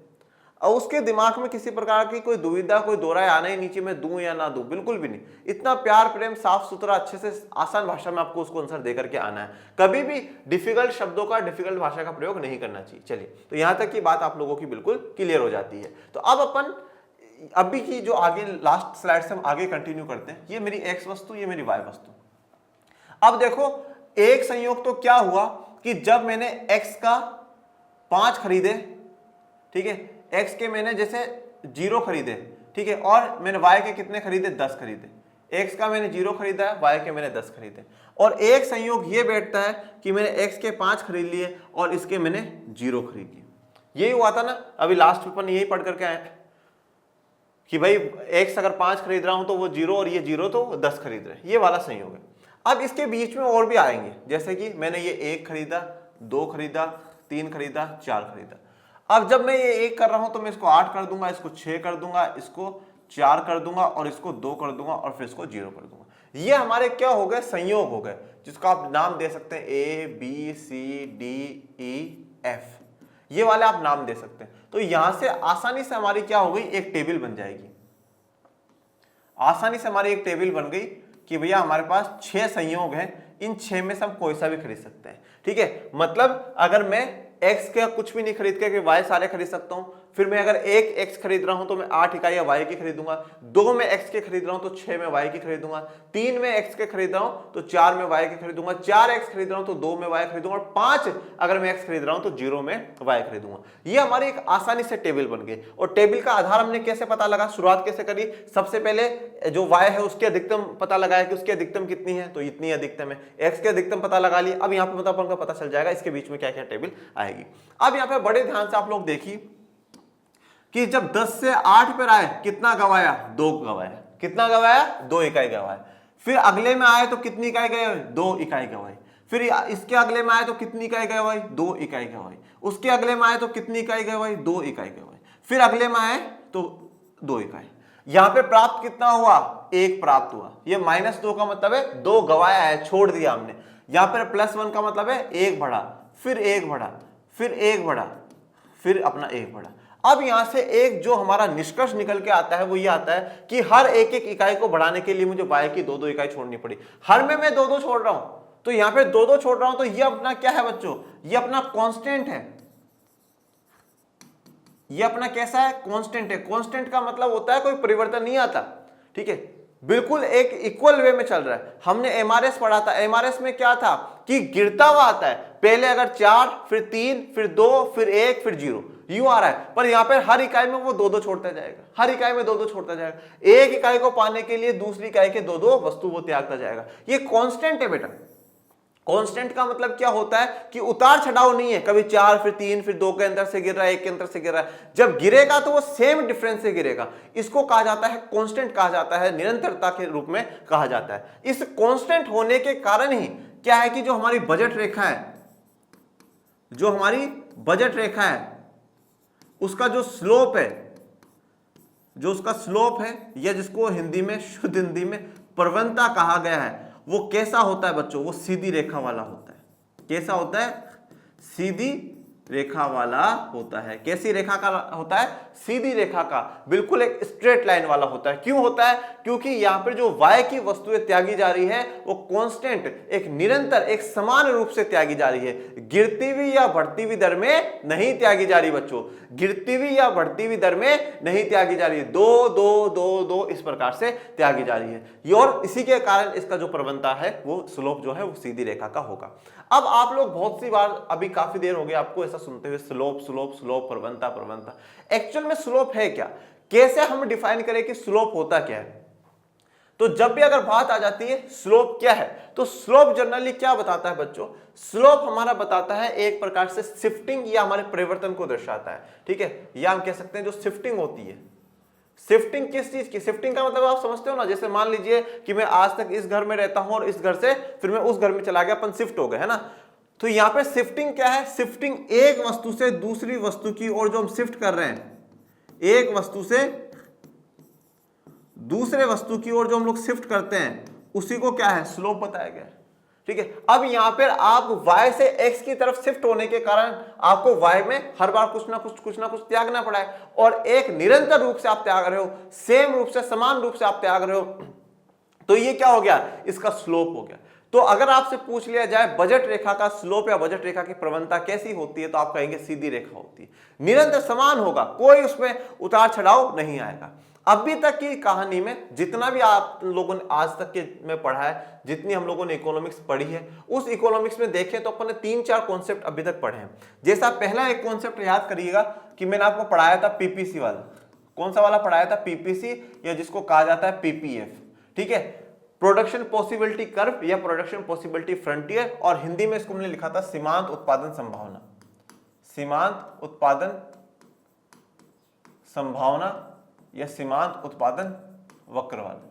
और उसके दिमाग में किसी प्रकार की कोई दुविधा, कोई दोहराए आना ही नीचे में दूं या ना दूं, बिल्कुल भी नहीं। इतना प्यार प्रेम, साफ सुथरा, अच्छे से आसान भाषा में आपको उसको आंसर देकर के आना है। कभी भी डिफिकल्ट शब्दों का, डिफिकल्ट भाषा का प्रयोग नहीं करना चाहिए। चलिए, तो यहां तक की बात आप लोगों की बिल्कुल क्लियर हो जाती है। तो अब अपन अभी की जो आगे लास्ट स्लाइड से हम आगे कंटिन्यू करते हैं। ये मेरी एक्स वस्तु, ये मेरी वाई वस्तु। अब देखो, एक संयोग तो क्या हुआ कि जब मैंने एक्स का 5 खरीदे, ठीक है, एक्स के मैंने जैसे 0 खरीदे, ठीक है, और मैंने वाई के कितने खरीदे, 10 खरीदे। एक्स का मैंने 0 खरीदा है, वाई के मैंने 10 खरीदे। और एक संयोग ये बैठता है कि मैंने एक्स के 5 खरीद लिए और इसके मैंने 0 खरीद लिए। यही हुआ था ना अभी लास्ट पेपर में, यही पढ़ करके आए कि भाई एक्स अगर 5 खरीद रहा हूं तो वो 0 और ये 0 तो 10 खरीद रहे, ये वाला संयोग है। अब इसके बीच में और भी आएंगे, जैसे कि मैंने ये 1 खरीदा, 2 खरीदा, 3 खरीदा, 4 खरीदा। अब जब मैं ये 1 कर रहा हूं तो मैं इसको 8 कर दूंगा, इसको 6 कर दूंगा, इसको 4 कर दूंगा और इसको 2 कर दूंगा और फिर इसको 0 कर दूंगा। ये हमारे क्या हो गए, संयोग हो गए, जिसको आप नाम दे सकते हैं A B C D E F, ये वाले आप नाम दे सकते हैं। तो यहां से आसानी से हमारी क्या हो गई, एक टेबल बन जाएगी। आसानी से हमारी एक टेबल बन गई कि भैया हमारे पास 6 संयोग हैं, इन 6 में से हम कोई सा भी खरीद सकते हैं, ठीक है। मतलब अगर मैं x का कुछ भी नहीं खरीद के y सारे खरीद सकता हूं, फिर मैं अगर 1 x खरीद रहा हूं तो मैं 8 इकाइयां y की खरीदूंगा, 2 में x के खरीद रहा हूं तो 6 में y की खरीदूंगा, 3 में x के खरीद रहा हूं तो 4 में y के खरीदूंगा, 4 x खरीद रहा हूं तो 2 में y खरीदूंगा, और 5 अगर मैं x खरीद रहा हूं तो 0 में y खरीदूंगा। ये हमारी एक आसानी से टेबल बन गई। और टेबल का आधार हमने कैसे पता लगा, शुरुआत कैसे करी, सबसे पहले जो y है उसकी अधिकतम पता लगाया कि उसकी अधिकतम कितनी है, तो इतनी अधिकतम है, x की अधिकतम पता लगा ली। अब यहाँ पे मतलब अपन को पता चल जाएगा इसके बीच में क्या क्या टेबल आएगी। अब यहाँ पे बड़े ध्यान से आप लोग देखिए कि जब 10 से 8 पर आए कितना गवाया, 2 गवाया, कितना गवाया, 2 इकाई गवाया। फिर अगले में आए तो कितनी इकाई गए, 2 इकाई गवाई। फिर इसके अगले में आए तो कितनी इकाई गए भाई, 2 इकाई गए भाई। उसके अगले में आए तो कितनी इकाई गए भाई, 2 इकाई गए भाई। फिर अगले में आए तो 2 इकाई। यहां पे प्राप्त कितना हुआ, 1 प्राप्त हुआ। ये -2 का मतलब है 2 गवाया है, छोड़ दिया हमने। यहां पर +1 का मतलब है 1 बढ़ा, फिर 1 बढ़ा, फिर 1 बढ़ा, फिर अपना 1 बढ़ा। अब यहां से एक जो हमारा निष्कर्ष निकल के आता है वो ये आता है कि हर एक एक इकाई को बढ़ाने के लिए मुझे y की 2-2 इकाई छोड़नी पड़ी। हर में मैं 2-2 छोड़ रहा हूं, तो यहां पे 2-2 छोड़ रहा हूं, तो ये अपना क्या है बच्चों, ये अपना कांस्टेंट है। ये अपना कैसा है, कांस्टेंट है। कांस्टेंट का मतलब होता है कोई परिवर्तन नहीं आता, ठीक है, बिल्कुल एक इक्वल वे में चल रहा है। हमने एमआरएस पढ़ा था, एमआरएस में क्या था कि गिरता हुआ आता है, पहले अगर 4, फिर 3, फिर 2, फिर 1, फिर 0, यूं आ रहा है। पर यहां पर हर इकाई में वो 2-2 छोड़ता जाएगा, हर इकाई में 2-2 छोड़ता जाएगा। एक इकाई को पाने के लिए दूसरी इकाई के 2-2 वस्तु वो त्यागता जाएगा। ये कांस्टेंट है बेटा। कांस्टेंट का मतलब क्या होता है कि उतार चढ़ाव नहीं है, कभी 4 फिर 3 फिर 2 के अंदर से गिर रहा है, 1 के अंदर से गिर रहा है। जब गिरेगा तो वो सेम डिफरेंस से गिरेगा। इसको कहा जाता है कांस्टेंट, कहा जाता है, निरंतरता के रूप में कहा जाता है। इस कांस्टेंट होने के कारण ही क्या है कि जो हमारी बजट रेखा है, जो हमारी बजट रेखा है उसका जो स्लोप है, जो उसका स्लोप है, या जिसको हिंदी में, शुद्ध हिंदी में प्रवणता कहा गया है, वो कैसा होता है बच्चों, वो सीधी रेखा वाला होता है। कैसा होता है, सीधी रेखा वाला होता है। कैसी रेखा का होता है, सीधी रेखा का, बिल्कुल एक स्ट्रेट लाइन वाला होता है। क्यों होता है, क्योंकि यहां पर जो y की वस्तुएं त्यागी जा रही है वो कांस्टेंट, एक निरंतर, एक समान रूप से त्यागी जा रही है। गिरती हुई या बढ़ती हुई दर में नहीं त्यागी जा रही बच्चों, गिरती हुई या बढ़ती हुई दर में नहीं त्यागी जा रही है। 2 2 2 2 इस प्रकार से त्यागी जा रही है। और इसी के कारण इसका जो प्रवणता है, वो स्लोप जो है वो सीधी रेखा का होगा। अब आप लोग बहुत सी बार, अभी काफी देर हो गया आपको ऐसा सुनते हुए, स्लोप स्लोप स्लोप, प्रवणता प्रवणता। एक्चुअल में स्लोप है क्या, कैसे हम डिफाइन करें कि स्लोप होता क्या है। तो जब भी अगर बात आ जाती है स्लोप क्या है, तो स्लोप जनरली क्या बताता है बच्चों, स्लोप हमारा बताता है एक प्रकार से शिफ्टिंग या हमारे परिवर्तन को दर्शाता है, ठीक है। या हम कह सकते हैं जो शिफ्टिंग होती है। शिफ्टिंग किस चीज की, शिफ्टिंग का मतलब आप समझते हो ना, जैसे मान लीजिए कि मैं आज तक इस घर में रहता हूं और इस घर से फिर मैं उस घर में चला गया, अपन शिफ्ट हो गए, है ना। तो यहां पे शिफ्टिंग क्या है, शिफ्टिंग एक वस्तु से दूसरी वस्तु की ओर जो हम शिफ्ट कर रहे हैं, एक वस्तु से दूसरे वस्तु की ओर जो हम लोग शिफ्ट करते हैं, उसी को क्या है, स्लोप बताया गया है, ठीक है। अब यहां पर आप y से x की तरफ शिफ्ट होने के कारण आपको y में हर बार कुछ ना कुछ त्यागना पड़ा है, और एक निरंतर रूप से आप त्याग रहे हो, सेम रूप से, समान रूप से आप त्याग रहे हो, तो ये क्या हो गया, इसका स्लोप हो गया। तो अगर आपसे पूछ लिया जाए बजट रेखा का स्लोप या बजट रेखा की प्रवणता कैसी होती है, तो आप कहेंगे सीधी रेखा होती है, निरंतर समान होगा, कोई उसमें उतार चढ़ाव नहीं आएगा। अभी तक की कहानी में जितना भी आप लोगों ने आज तक के में पढ़ा है, जितनी हम लोगों ने इकोनॉमिक्स पढ़ी है, उस इकोनॉमिक्स में देखें तो अपन ने 3-4 कॉन्सेप्ट अभी तक पढ़े हैं। जैसा पहला एक कॉन्सेप्ट याद करिएगा कि मैंने आपको पढ़ाया था पीपीसी वाला। कौन सा वाला पढ़ाया था, पीपीसी, या जिसको कहा जाता है पीपीएफ, ठीक है, प्रोडक्शन पॉसिबिलिटी कर्व या प्रोडक्शन पॉसिबिलिटी फ्रंटियर, और हिंदी में इसको हमने लिखा था सीमांत उत्पादन संभावना, सीमांत उत्पादन संभावना या सीमांत उत्पादन वक्रवाद।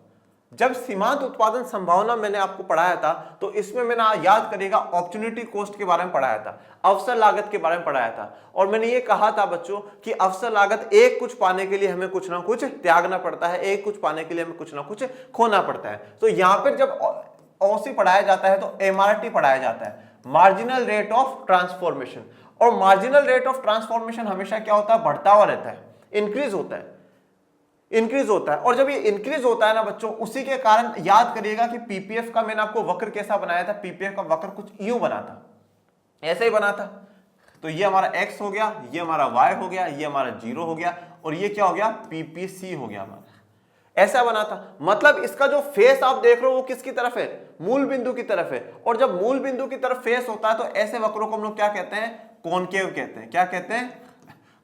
जब सीमांत उत्पादन संभावना मैंने आपको पढ़ाया था, तो इसमें मैंने याद करिएगा अपॉर्चुनिटी कॉस्ट के बारे में पढ़ाया था, अवसर लागत के बारे में पढ़ाया था, और मैंने ये कहा था बच्चों कि अवसर लागत, एक कुछ पाने के लिए हमें कुछ ना कुछ त्यागना पड़ता है, एक कुछ पाने के लिए हमें कुछ ना कुछ खोना पड़ता है। तो यहां पर जब औसी पढ़ाया जाता है तो एमआरटी पढ़ाया जाता है, मार्जिनल रेट ऑफ ट्रांसफॉर्मेशन। और मार्जिनल रेट ऑफ ट्रांसफॉर्मेशन हमेशा क्या होता है, बढ़ता हुआ रहता है, इंक्रीज होता है, इंक्रीज होता है। और जब ये इंक्रीज होता है ना बच्चों, उसी के कारण याद करिएगा कि पीपीएफ का मैंने आपको वक्र कैसा बनाया था, पीपीएफ का वक्र कुछ यूं बना था, ऐसे ही बना था। तो ये हमारा x हो गया, ये हमारा y हो गया, ये हमारा 0 हो गया, और ये क्या हो गया, पीपीसी हो गया हमारा, ऐसा बना था। मतलब इसका जो फेस आप देख रहे हो वो किसकी तरफ है, मूल बिंदु की तरफ है। और जब मूल बिंदु की तरफ फेस होता है तो ऐसे वक्रों को हम लोग क्या कहते हैं, कॉनकेव कहते हैं। क्या कहते हैं,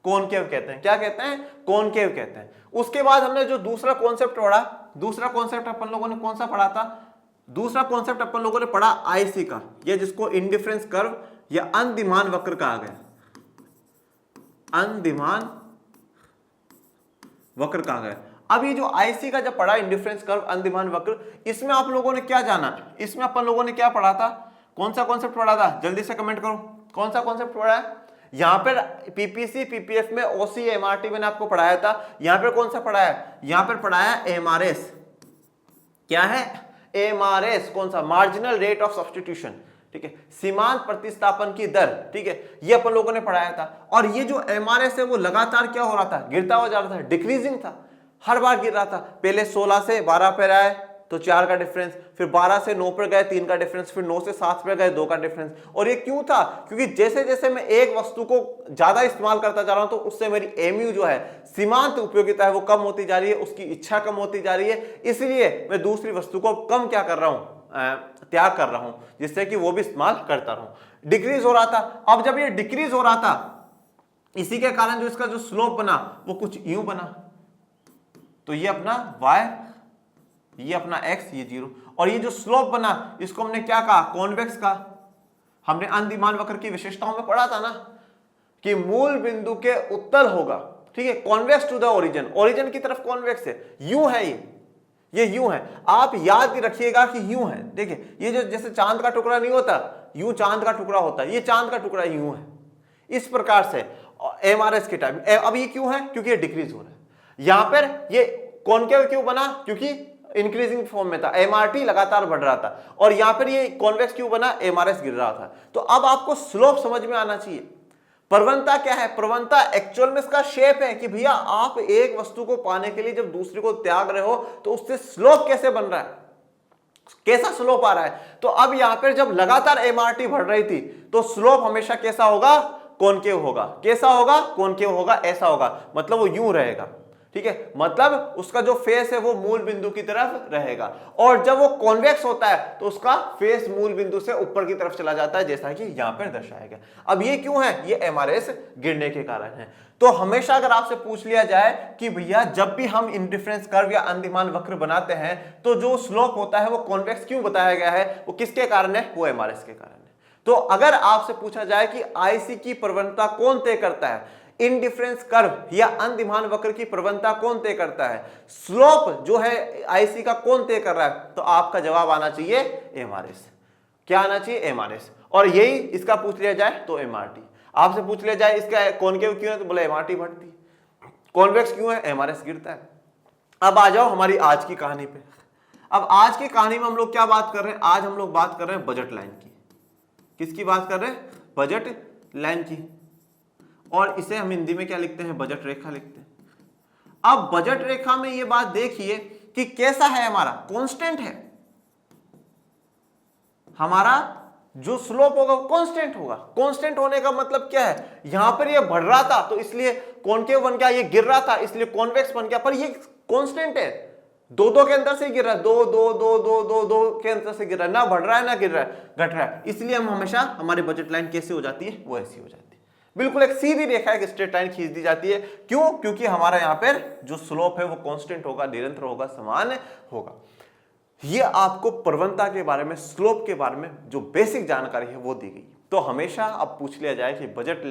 कॉनकेव कहते हैं। क्या कहते हैं, कॉनकेव कहते हैं। उसके बाद हमने जो दूसरा कॉन्सेप्ट पढ़ा, दूसरा कॉन्सेप्ट अपन लोगों ने कौन सा पढ़ा था, दूसरा कॉन्सेप्ट अपन लोगों ने पढ़ा आईसी का, या जिसको इंडिफरेंस कर्व या अनदिमान वक्र कहा गया, अनदिमान वक्र कहा गया। अब ये जो आईसी का जब पढ़ा, इंडिफरेंस कर्व, अनदिमान वक्र, इसमें आप लोगों ने क्या जाना, इसमें अपन लोगों ने क्या पढ़ा था, कौन सा कॉन्सेप्ट पढ़ा था, जल्दी से कमेंट करो, कौन सा कॉन्सेप्ट पढ़ा है? यहां पर पीपीसी पीपीएफ में ओसी एमआरटी मैंने आपको पढ़ाया था, यहां पर कौन सा पढ़ाया है? यहां पर पढ़ाया एमआरएस। क्या है? एमआरएस। कौन सा? मार्जिनल रेट ऑफ सब्स्टिट्यूशन, ठीक है, सीमांत प्रतिस्थापन की दर, ठीक है, ये अपन लोगों ने पढ़ाया था। और ये जो एमआरएस है वो लगातार क्या हो रहा था? गिरता हुआ जा रहा था, डिक्रीजिंग था, हर बार गिर रहा था। पहले 16 से 12 पर आए तो 4 का डिफरेंस, फिर 12 से 9 पर गए 3 का डिफरेंस, फिर 9 से 7 पर गए 2 का डिफरेंस। और ये क्यों था? क्योंकि जैसे जैसे मैं एक वस्तु को ज्यादा इस्तेमाल करता जा रहा हूं तो उससे मेरी एमयू जो है, सीमांत उपयोगिता है, वो कम होती जा रही है, उसकी इच्छा कम होती जा रही है। इसलिए मैं दूसरी वस्तु को कम क्या कर रहा हूं? त्याग कर रहा हूं, जिससे कि वो भी इस्तेमाल करता रहूं। डिक्रीज हो रहा था। अब जब ये डिक्रीज हो रहा था, इसी के कारण जो इसका जो स्लोप बना वो कुछ यूं बना। तो ये अपना y, ये अपना x, ये 0। और ये जो स्लोप बना इसको हमने क्या कहा? कॉन्वेक्स कहा। हमने अंदिमान वक्र की विशेषताओं में पढ़ा था ना कि मूल बिंदु के उत्तल होगा, ठीक है, convex to the origin, origin की तरफ कॉन्वेक्स है, यूं है ये यूं है। आप याद रखिएगा कि यूं है। देखिए ये जो जैसे चांद का टुकड़ा नहीं होता, यूं चांद का टुकड़ा होता है, ये चांद का टुकड़ा यूं है। इस प्रकार से एमआरएस के टाइम अब ये क्यों है? क्योंकि ये डिक्रीज हो रहा है। यहां पर ये कॉन्केव क्यों बना? क्योंकि इंक्रीजिंग फॉर्म में था, एमआरटी लगातार बढ़ रहा था। और यहां पर ये कॉन्वेक्स क्यों बना? एमआरएस गिर रहा था। तो अब आपको स्लोप समझ में आना चाहिए। प्रवणता क्या है? प्रवणता एक्चुअल में इसका शेप है कि भैया आप एक वस्तु को पाने के लिए जब दूसरे को त्याग रहे हो तो उससे स्लोप कैसे बन रहा है, कैसा स्लोप आ रहा है। तो अब यहां पर जब लगातार एमआरटी बढ़ रही थी तो स्लोप हमेशा कैसा होगा? कॉनकेव होगा। कैसा होगा? कॉनकेव होगा, ऐसा होगा, मतलब वो यूं रहेगा, ठीक है, मतलब उसका जो फेस है वो मूल बिंदु की तरफ रहेगा। और जब वो कॉन्वेक्स होता है तो उसका फेस मूल बिंदु से ऊपर की तरफ चला जाता है, जैसा कि यहां पर दर्शाया गया। अब ये क्यों है? ये एमआरएस गिरने के कारण है। तो हमेशा अगर आपसे पूछ लिया जाए कि भैया जब भी हम इंडिफरेंस कर्व या अंदिमान वक्र बनाते हैं तो जो स्लोप होता है वो कॉन्वेक्स क्यों बताया गया है? वो किसके कारण है? वो एमआरएस के कारण है। तो अगर आपसे पूछा जाए कि आईसी की प्रवणता कौन तय करता है, इंडिफरेंस कर्व या अंदिमान वक्र की प्रवणता कौन तय करता है, स्लोप जो है आईसी का कौन तय कर रहा है, तो आपका जवाब आना चाहिए एमआरएस। क्या आना चाहिए? एमआरएस। और यही इसका पूछ लिया जाए तो एमआरटी। आपसे पूछ लिया जाए इसका कॉनकेव क्यों है तो बोले एमआरटी बढ़ती, कॉन्वेक्स क्यों है? एमआरएस गिरता है। अब आ जाओ हमारी आज की कहानी पे। अब आज की कहानी में हम लोग क्या बात कर रहे हैं? आज हम लोग बात कर रहे हैं बजट लाइन की। किसकी बात कर रहे हैं? बजट लाइन की। और इसे हम हिंदी में क्या लिखते हैं? बजट रेखा लिखते हैं। अब बजट रेखा में ये बात देखिए कि कैसा है, हमारा कांस्टेंट है, हमारा जो स्लोप होगा वो कांस्टेंट होगा। कांस्टेंट होने का मतलब क्या है? यहां पर ये बढ़ रहा था तो इसलिए कॉनकेव बन गया, ये गिर रहा था इसलिए कॉन्वेक्स बन गया, पर ये कांस्टेंट है, दो के अंदर से गिर रहा है, दो के अंदर से गिर रहा है, ना बढ़ रहा है ना गिर रहा है, घट रहा है। इसलिए हम हमेशा हमारी बजट लाइन कैसे हो जाती है? वो ऐसी हो जाती है, बिल्कुल एक सीधी रेखा, एक स्ट्रेट लाइन खींच दी जाती है। क्यों? क्योंकि हमारा यहां पर जो स्लोप है वो कांस्टेंट होगा, निरंतर होगा, समान होगा। ये आपको प्रवणता के बारे में, स्लोप के बारे में जो बेसिक जानकारी है वो दी गई। तो हमेशा अब पूछ लिया जाए कि बजट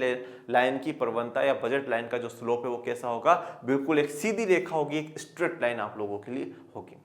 लाइन की प्रवणता या बजट लाइन का जो स्लोप है वो कैसा होगा, बिल्कुल एक सीधी रेखा होगी, एक स्ट्रेट लाइन आप लोगों के लिए होगी।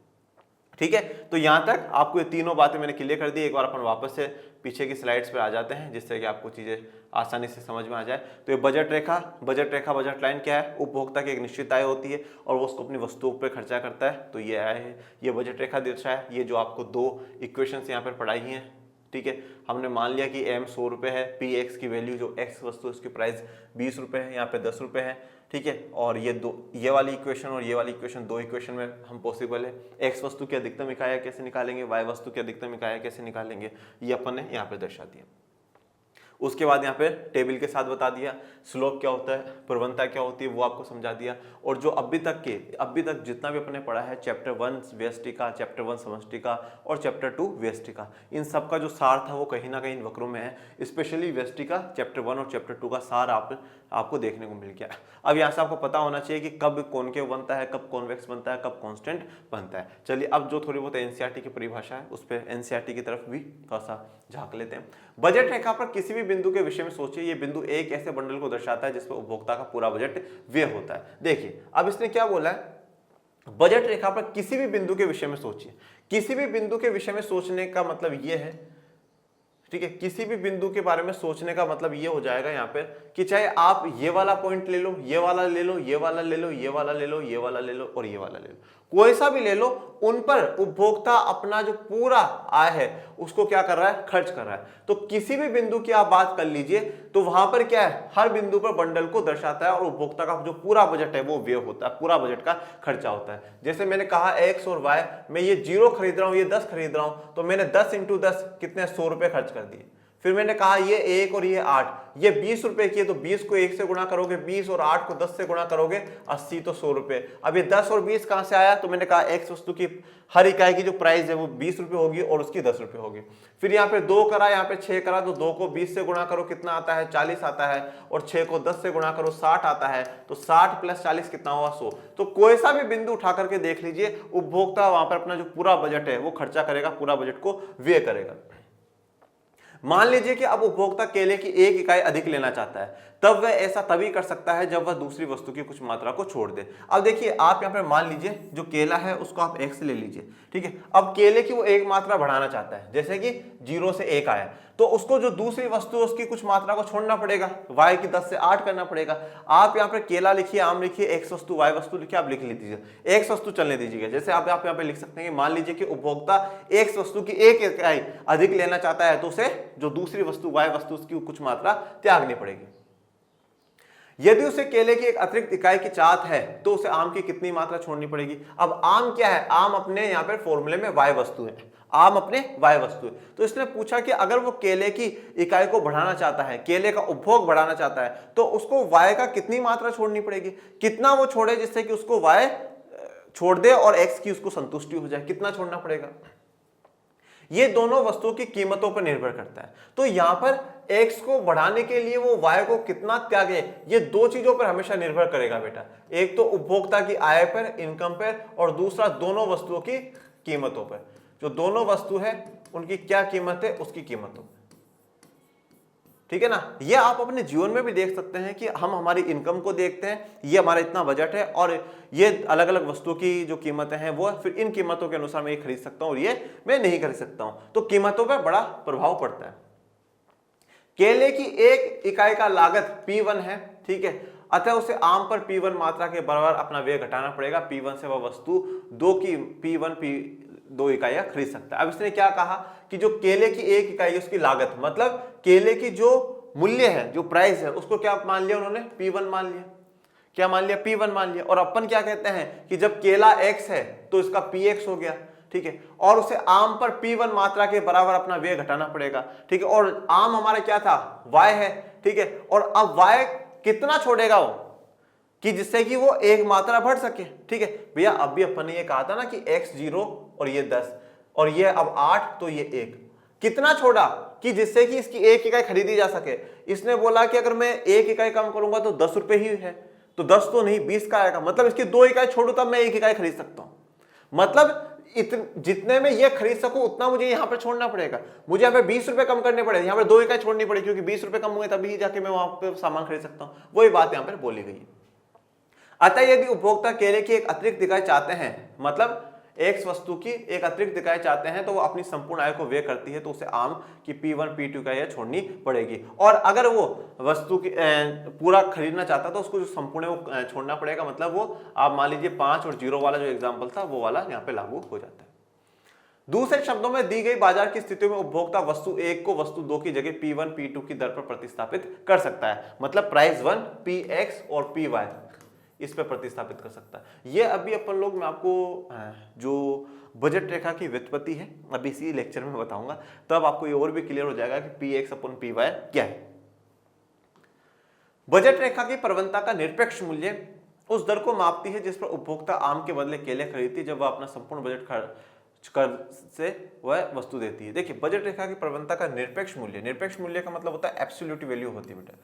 ठीक है, तो यहां तक आपको ये तीनों बातें मैंने क्लियर कर दी। एक बार अपन वापस से पीछे की स्लाइड्स पे आ जाते हैं जिससे कि आपको चीजें आसानी से समझ में आ जाए। तो ये बजट रेखा, बजट लाइन क्या है? उपभोक्ता की एक निश्चित आय होती है और वो उसको अपनी वस्तुओं पर खर्चा करता है, तो ये आय है, ये बजट रेखा दर्शाया है। ये जो आपको दो इक्वेशंस यहाँ पर पढ़ाई हैं, ठीक है, हमने मान लिया कि m 100 रुपये है, पी एक्स की वैल्यू जो x वस्तु उसकी प्राइस 20 रुपये है, यहाँ पे 10 रुपये है, ठीक है। और ये वाली इक्वेशन और ये वाली इक्वेशन, दो इक्वेशन में हम पॉसिबल है x वस्तु की अधिकतम इकाई कैसे निकालेंगे, y वस्तु की अधिकतम इकाई कैसे निकालेंगे, ये अपन ने यहाँ पे दर्शा दिया। उसके बाद यहाँ पे टेबल के साथ बता दिया स्लोप क्या होता है, प्रवणता क्या होती है, वो आपको समझा दिया। और जो अभी तक जितना भी अपने पढ़ा है, चैप्टर 1 व्यष्टि का, चैप्टर 1 समष्टि का और चैप्टर 2 व्यष्टि का, इन सब का जो सार था वो कहीं ना कहीं इन वक्रों में है। स्पेशली व्यष्टि का चैप्टर 1 और चैप्टर 2 का सार आपको देखने को मिल गया। अब यहाँ से आपको पता होना चाहिए कि कब कॉनकेव बनता है, कब कॉन्वेक्स बनता है, कब कॉन्स्टेंट बनता है। चलिए अब जो थोड़ी बहुत एनसीईआरटी की परिभाषा है उस पर एनसीईआरटी की तरफ भी थोड़ा सा झांक लेते हैं। बजट रेखा पर किसी भी बिंदु के विषय में सोचिए। ये बिंदु एक ऐसे बंडल को दर्शाता है जिसमें उपभोक्ता का पूरा बजट व्यय होता है। देखिए अब इसने क्या बोला है, बजट रेखा पर किसी भी बिंदु के विषय में सोचिए। किसी भी बिंदु के विषय में सोचने का मतलब यह है ठीक है, किसी भी बिंदु के बारे में सोचने का मतलब ये हो जाएगा यहाँ पे कि चाहे आप ये वाला पॉइंट ले लो, ये वाला ले लो, ये वाला ले लो, ये वाला ले लो, ये वाला ले लो और ये वाला ले लो, कोई सा भी ले लो, उन पर उपभोक्ता अपना जो पूरा आय है उसको क्या कर रहा है, खर्च कर रहा है। तो किसी भी बिंदु की आप बात कर लीजिए तो वहां पर क्या है, हर बिंदु पर बंडल को दर्शाता है और उपभोक्ता का जो पूरा बजट है वो व्यय होता है, पूरा बजट का खर्चा होता है। जैसे मैंने कहा एक्स और वाई, मैं ये 0 खरीद रहा हूं, ये 10 खरीद रहा हूं, तो मैंने 10 × 10 कितने 100 रुपए खर्च कर दिए। फिर मैंने कहा ये 1 और ये 8, ये 20 रुपए की है, तो 20 को 1 से गुणा करोगे 20 और 8 को 10 से गुणा करोगे 80, तो 100 रुपए। अब ये 10 और 20 कहां से आया, तो मैंने कहा एक्स वस्तु की हर इकाई की जो प्राइस है वो 20 रुपए होगी और उसकी 10 रुपए होगी। फिर यहाँ पे 2 करा, यहाँ पे 6 करा, तो 2 को 20 से गुणा करो कितना आता है, 40 आता है, और 6 को 10 से गुणा करो 60 आता है, तो 60 + 40 कितना हुआ, 100। तो कोई सा भी बिंदु उठा करके देख लीजिए, उपभोक्ता वहां पर अपना जो पूरा बजट है वो खर्चा करेगा, पूरा बजट को व्यय करेगा। मान लीजिए कि अब उपभोक्ता केले की 1 इकाई अधिक लेना चाहता है, तब वह ऐसा तभी कर सकता है जब वह दूसरी वस्तु की कुछ मात्रा को छोड़ दे। अब देखिए आप यहाँ पे मान लीजिए जो केला है उसको आप x ले लीजिए, ठीक है। अब केले की वो 1 मात्रा बढ़ाना चाहता है, जैसे कि 0 से 1 आया, तो उसको जो दूसरी वस्तु है उसकी कुछ मात्रा को छोड़ना पड़ेगा, y की 10 से 8 करना पड़ेगा। आप यहाँ पे केला लिखिए, आम लिखिए, x वस्तु y वस्तु लिखिए, आप लिख लीजिए, x वस्तु चलने दीजिएगा। जैसे आप यहाँ पे लिख सकते हैं कि मान लीजिए कि उपभोक्ता x वस्तु की 1 इकाई अधिक लेना चाहता है, तो उसे जो दूसरी वस्तु y वस्तु उसकी कुछ मात्रा त्यागनी पड़ेगी। यदि उसे केले की एक अतिरिक्त इकाई की चाहत है तो उसे आम की कितनी मात्रा छोड़नी पड़ेगी। अब आम क्या है, आम अपने यहाँ पर फॉर्मूले में y वस्तु है, आम अपने y वस्तु है। तो इसने पूछा कि अगर वो केले की इकाई को बढ़ाना चाहता है, केले का उपभोग बढ़ाना चाहता है, तो उसको y का कितनी मात्रा छोड़नी पड़ेगी, कितना वो छोड़े जिससे कि उसको y छोड़ दे और x की उसको संतुष्टि हो जाए, कितना छोड़ना पड़ेगा। ये दोनों वस्तुओं की कीमतों पर निर्भर करता है। तो यहां पर x को बढ़ाने के लिए वो y को कितना त्यागे, ये 2 चीजों पर हमेशा निर्भर करेगा बेटा। एक तो उपभोक्ता की आय पर, इनकम पर, और दूसरा दोनों वस्तुओं की कीमतों पर। जो दोनों वस्तु है उनकी क्या कीमत है, उसकी कीमतों पर, ठीक है ना। ये आप अपने जीवन में भी देख सकते हैं कि हम हमारी इनकम को देखते हैं, ये हमारा इतना बजट है और ये अलग अलग वस्तुओं की जो कीमतें हैं वो, फिर इन कीमतों के अनुसार मैं ये खरीद सकता हूं और ये मैं नहीं खरीद सकता हूं। तो कीमतों पर बड़ा प्रभाव पड़ता है। केले की 1 इकाई का लागत P1 है, ठीक है, अतः उसे आम पर P1 मात्रा के बराबर अपना व्यय घटाना पड़ेगा। P1 से वह वस्तु 2 की P2 इकाइयां खरीद सकता है। अब इसने क्या कहा कि जो केले की 1 इकाई उसकी लागत, मतलब केले की जो मूल्य है, जो प्राइस है, उसको क्या मान लिया उन्होंने, P1 मान लिया। क्या मान लिया, P1 मान लिया। और अपन क्या कहते हैं कि जब केला x है तो इसका Px हो गया, ठीक है, और उसे आम पर P1 मात्रा के बराबर अपना व्यय घटाना पड़ेगा, ठीक है। और आम हमारा क्या था, y है, ठीक है। और अब y कितना छोड़ेगा वो, कि जिससे कि वो 1 मात्रा बढ़ सके, ठीक है भैया। अब भी अपन ने ये कहा था ना कि x 0 और ये 10 और ये अब 8, तो ये 1 कितना छोड़ा, कि जिससे कि इसकी 1 इकाई खरीदी जा सके। इसने बोला कि अगर मैं 1 इकाई कम करूंगा तो 10 रुपए ही है, तो 10 तो नहीं 20 का आएगा, मतलब इसकी 2 इकाई छोड़ू तब मैं 1 इकाई खरीद सकता हूं। मतलब जितने में ये खरीद सकूं उतना मुझे यहां पर छोड़ना पड़ेगा। मुझे यहाँ पे 20 रुपए कम करने पड़े, यहाँ पे 2 इकाई छोड़नी पड़ेगी, क्योंकि 20 रुपए कम हुए तभी जाके मैं वहां पे सामान खरीद सकता हूं। वही बात यहाँ पर बोली गई है। अतः यदि उपभोक्ता केले की एक अतिरिक्त इकाई चाहते हैं, मतलब एक्स वस्तु की एक अतिरिक्त इकाई चाहते हैं, तो वो अपनी संपूर्ण आय को व्यय करती है, तो उसे आम की P1 P2 इकाई छोड़नी पड़ेगी। और अगर वो वस्तु की पूरा खरीदना चाहता है तो उसको जो संपूर्ण वो छोड़ना पड़ेगा। मतलब वो आप मान लीजिए 5 और 0 वाला जो एग्जाम्पल था वो वाला यहाँ पे लागू हो जाता है। दूसरे शब्दों में दी गई बाजार की स्थितियों में उपभोक्ता वस्तु 1 को वस्तु 2 की जगह P1 P2 की दर पर प्रतिस्थापित कर सकता है। मतलब प्राइस 1 Px और Py इस पे प्रतिस्थापित कर सकता है। ये अभी अपन लोग, मैं आपको जो बजट रेखा की व्युत्पत्ति है अभी इसी लेक्चर में बताऊंगा, तब आपको ये और भी क्लियर हो जाएगा कि Px/Py क्या है। बजट रेखा की प्रवणता का निरपेक्ष मूल्य उस दर को मापती है जिस पर उपभोक्ता आम के बदले केले खरीदती जब वह अपना संपूर्ण बजट खर्च कर से वह वस्तु देती है। देखिए बजट रेखा की प्रवणता का निरपेक्ष मूल्य का मतलब होता है एब्सोल्यूट वैल्यू होती है बेटा।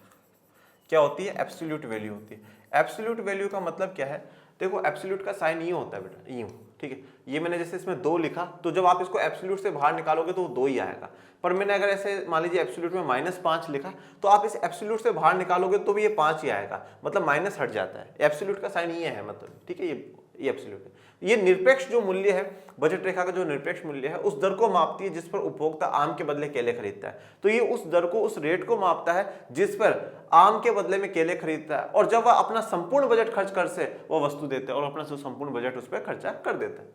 क्या होती है, एब्सोल्यूट वैल्यू होती है। एब्सोल्यूट वैल्यू का मतलब क्या है, देखो एब्सोल्यूट का साइन ये होता है बेटा, यूं, ठीक है। ये मैंने जैसे इसमें 2 लिखा, तो जब आप इसको एब्सोल्यूट से बाहर निकालोगे तो वो 2 ही आएगा। पर मैंने अगर ऐसे मान लीजिए एब्सोल्यूट में -5 लिखा, तो आप इस एब्सोल्यूट से बाहर निकालोगे तो भी ये 5 ही आएगा, मतलब माइनस हट जाता है। एब्सोल्यूट का साइन ये है, मतलब ठीक है, ये ये एब्सोल्यूट। ये निरपेक्ष जो मूल्य है, बजट रेखा का जो निरपेक्ष मूल्य है, उस दर को मापती है जिस पर उपभोक्ता आम के बदले केले खरीदता है। तो ये उस दर को, उस रेट को मापता है जिस पर आम के बदले में केले खरीदता है, और जब वह अपना संपूर्ण बजट खर्च कर से वो वस्तु देता है और अपना जो संपूर्ण बजट उस पर खर्चा कर देता है।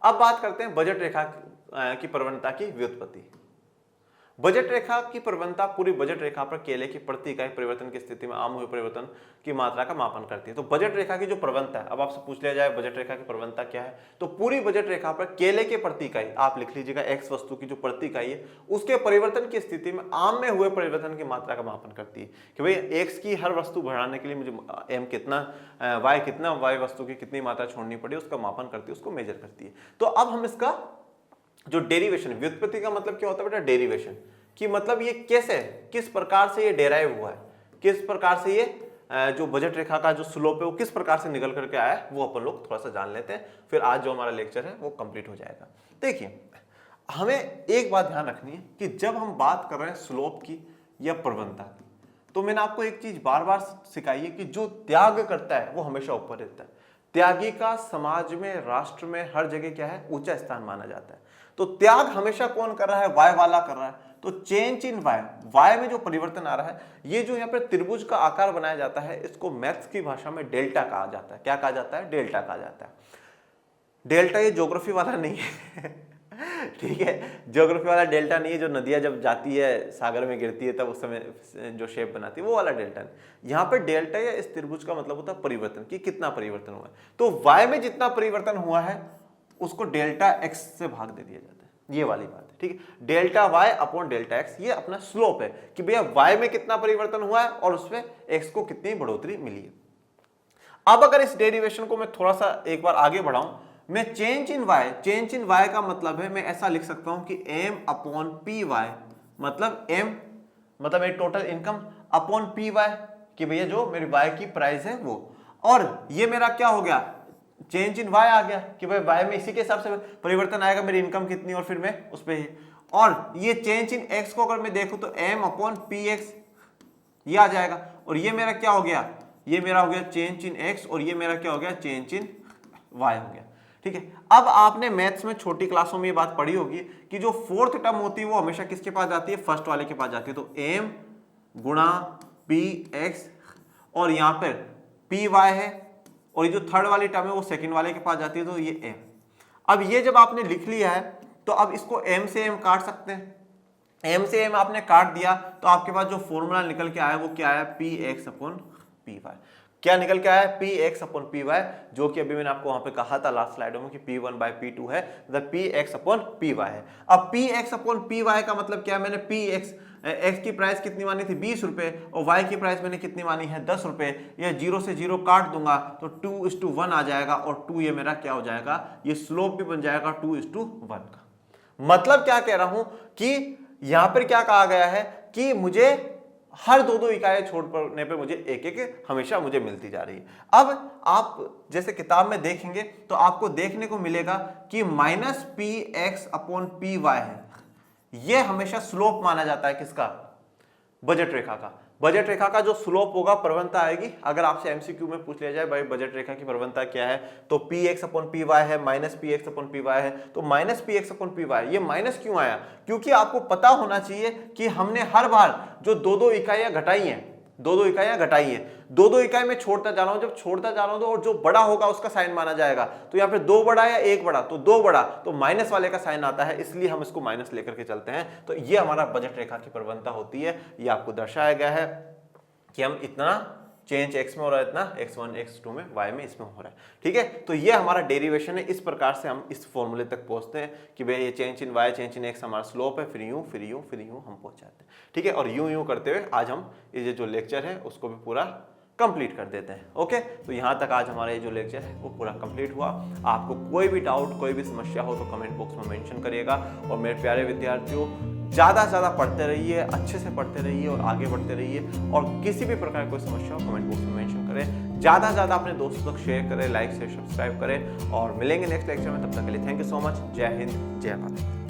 अब बात करते हैं बजट रेखा की प्रवणता की व्युत्पत्ति। बजट रेखा की प्रवणता पूरी बजट रेखा पर केले की प्रति इकाई परिवर्तन की स्थिति में आम हुए परिवर्तन की मात्रा का मापन करती है। तो बजट रेखा की जो प्रवणता है, अब आपसे पूछ लिया जाए बजट रेखा की प्रवणता क्या है, तो पूरी बजट रेखा पर केले के प्रति इकाई, आप लिख लीजिएगा एक्स वस्तु की जो प्रति इकाई है उसके परिवर्तन की स्थिति में आम में हुए परिवर्तन की मात्रा का मापन करती है। कि भाई एक्स की हर वस्तु बढ़ाने के लिए मुझे एम कितना, वाई कितना, वाई वस्तु की कितनी मात्रा छोड़नी पड़ी, उसका मापन करती है, उसको मेजर करती है। तो अब हम इसका जो डेरिवेशन, व्युत्पत्ति का मतलब क्या होता है बेटा, डेरिवेशन, कि मतलब ये कैसे, किस प्रकार से ये डेराइव हुआ है, किस प्रकार से ये जो बजट रेखा का जो स्लोप है वो किस प्रकार से निकल करके आया है, वो अपन लोग थोड़ा सा जान लेते हैं, फिर आज जो हमारा लेक्चर है वो कंप्लीट हो जाएगा। देखिए, हमें एक बात ध्यान रखनी है कि जब हम बात कर रहे हैं स्लोप की या प्रवणता की, तो मैंने आपको एक चीज बार बार सिखाई है कि जो त्याग करता है वो हमेशा ऊपर रहता है। त्यागी का समाज में, राष्ट्र में, हर जगह क्या है, ऊंचा स्थान माना जाता है। तो त्याग हमेशा कौन कर रहा है, वाय वाला कर रहा है। तो चेंज इन वाय, वाय में जो परिवर्तन आ रहा है, ये जो यहाँ पर त्रिभुज का आकार बनाया जाता है, इसको मैथ्स की भाषा में डेल्टा कहा जाता है। क्या कहा जाता है, डेल्टा कहा जाता है। डेल्टा ये ज्योग्राफी वाला नहीं है ठीक है, ज्योग्राफी वाला डेल्टा नहीं है जो नदियां जब जाती है सागर में गिरती है तब उस समय जो शेप बनाती है, वो वाला डेल्टा नहीं। यहाँ पर डेल्टा या इस त्रिभुज का मतलब होता है परिवर्तन, कि कितना परिवर्तन हुआ है। तो वाय में जितना परिवर्तन हुआ है उसको डेल्टा एक्स से भाग दे दिया जाता है, ये वाली बात है। ठीक है, delta Y upon delta X, ये अपना स्लोप है कि भैया वाई में कितना परिवर्तन हुआ है और उसमें एक्स को कितनी बढ़ोतरी मिली है। अब अगर इस डेरिवेशन को मैं थोड़ा सा एक बार आगे बढ़ाऊं, मैं change in Y, change in Y का मतलब है, मैं ऐसा लिख सकता हूं कि एम अपॉन पी वाई, मतलब एम मतलब मेरी total income upon P Y, कि भैया जो मेरी वाई की प्राइस है वो, और ये मेरा क्या हो गया, चेंज इन वाई आ गया कि भाई वाई में इसी के हिसाब से परिवर्तन आएगा, मेरी इनकम कितनी और फिर मैं उस पर, और ये चेंज इन एक्स को अगर मैं देखूं तो एम अपॉन पी एक्स ये आ जाएगा, और ये मेरा क्या हो गया, ये मेरा हो गया चेंज इन एक्स, और ये मेरा क्या हो गया, चेंज इन वाई हो गया। ठीक है, अब आपने मैथ्स में छोटी क्लासों में ये बात पढ़ी होगी कि जो फोर्थ टर्म होती है वो हमेशा किसके पास जाती है, फर्स्ट वाले के पास जाती है। तो एम गुणा पी एक्स, और यहां पर पी वाई है, और ये जो थर्ड वाली टर्म है वो सेकंड वाले के पास जाती है, तो ये एम। अब ये जब आपने लिख लिया है तो अब इसको एम से एम काट सकते हैं। एम से एम आपने काट दिया तो आपके पास जो फॉर्मूला निकल के आया वो क्या आया, P X upon P Y. क्या निकल के आया, P X upon P Y, जो कि अभी मैंने आपको वहां पे कहा था लास्ट स्लाइडों में कि P one by P two है, P X upon P Y है। अब P X upon P Y का मतलब क्या है, मैंने पी एक्स की प्राइस कितनी मानी थी, 20 रुपए, और y की प्राइस मैंने कितनी मानी है, 10 रुपए। ये 0 से 0 काट दूंगा तो 2:1 आ जाएगा, और 2 ये मेरा क्या हो जाएगा, ये स्लोप भी बन जाएगा 2:1 का। मतलब क्या कह रहा हूं कि यहां पर क्या कहा गया है कि मुझे हर दो इकाइयां छोड़ने पे मुझे एक हमेशा मुझे मिलती जा रही है। अब आप जैसे किताब में देखेंगे तो आपको देखने को मिलेगा कि minus P X upon P Y है, ये हमेशा स्लोप माना जाता है किसका, बजट रेखा का। बजट रेखा का जो स्लोप होगा प्रवणता आएगी। अगर आपसे एमसीक्यू में पूछ लिया जाए भाई बजट रेखा की प्रवणता क्या है, तो P X upon P Y है, minus P X upon P Y है। तो minus P X upon P Y, ये माइनस क्यों आया, क्योंकि आपको पता होना चाहिए कि हमने हर बार जो दो इकाइयां घटाई हैं, दो इकाइयां घटाई है, दो इकाई में छोड़ता जा रहा हूं, जब छोड़ता जा रहा हूं तो और जो बड़ा होगा उसका साइन माना जाएगा। तो यहाँ पे 2 बड़ा या 1 बड़ा, तो 2 बड़ा तो माइनस वाले का साइन आता है, इसलिए हम इसको माइनस लेकर के चलते हैं। तो ये हमारा बजट रेखा की प्रवणता होती है। ये आपको दर्शाया गया है कि हम इतना चेंज x में हो रहा है, इतना x1 x2 में, y में इसमें हो रहा है। ठीक है, तो ये हमारा डेरिवेशन है। इस प्रकार से हम इस फॉर्मूले तक पहुंचते हैं कि भाई ये change in y change in x हमारा स्लोप है, फिर यूं फिर यूं फिर यूं हम पहुंच जाते हैं। ठीक है, और यूं करते हुए आज हम ये जो लेक्चर है उसको भी पूरा कंप्लीट कर देते हैं। ओके, तो यहाँ तक आज हमारा ये जो लेक्चर है वो पूरा कंप्लीट हुआ। आपको कोई भी डाउट, कोई भी समस्या हो तो कमेंट बॉक्स में मेंशन करिएगा। और मेरे प्यारे विद्यार्थियों, ज़्यादा से ज़्यादा पढ़ते रहिए, अच्छे से पढ़ते रहिए और आगे बढ़ते रहिए। और किसी भी प्रकार की कोई समस्या हो कमेंट बॉक्स में मेंशन करें। ज़्यादा से ज़्यादा अपने दोस्तों तक शेयर करें, लाइक शेयर सब्सक्राइब करें, और मिलेंगे नेक्स्ट लेक्चर में। तब तक के लिए थैंक यू सो मच। जय हिंद, जय भारत।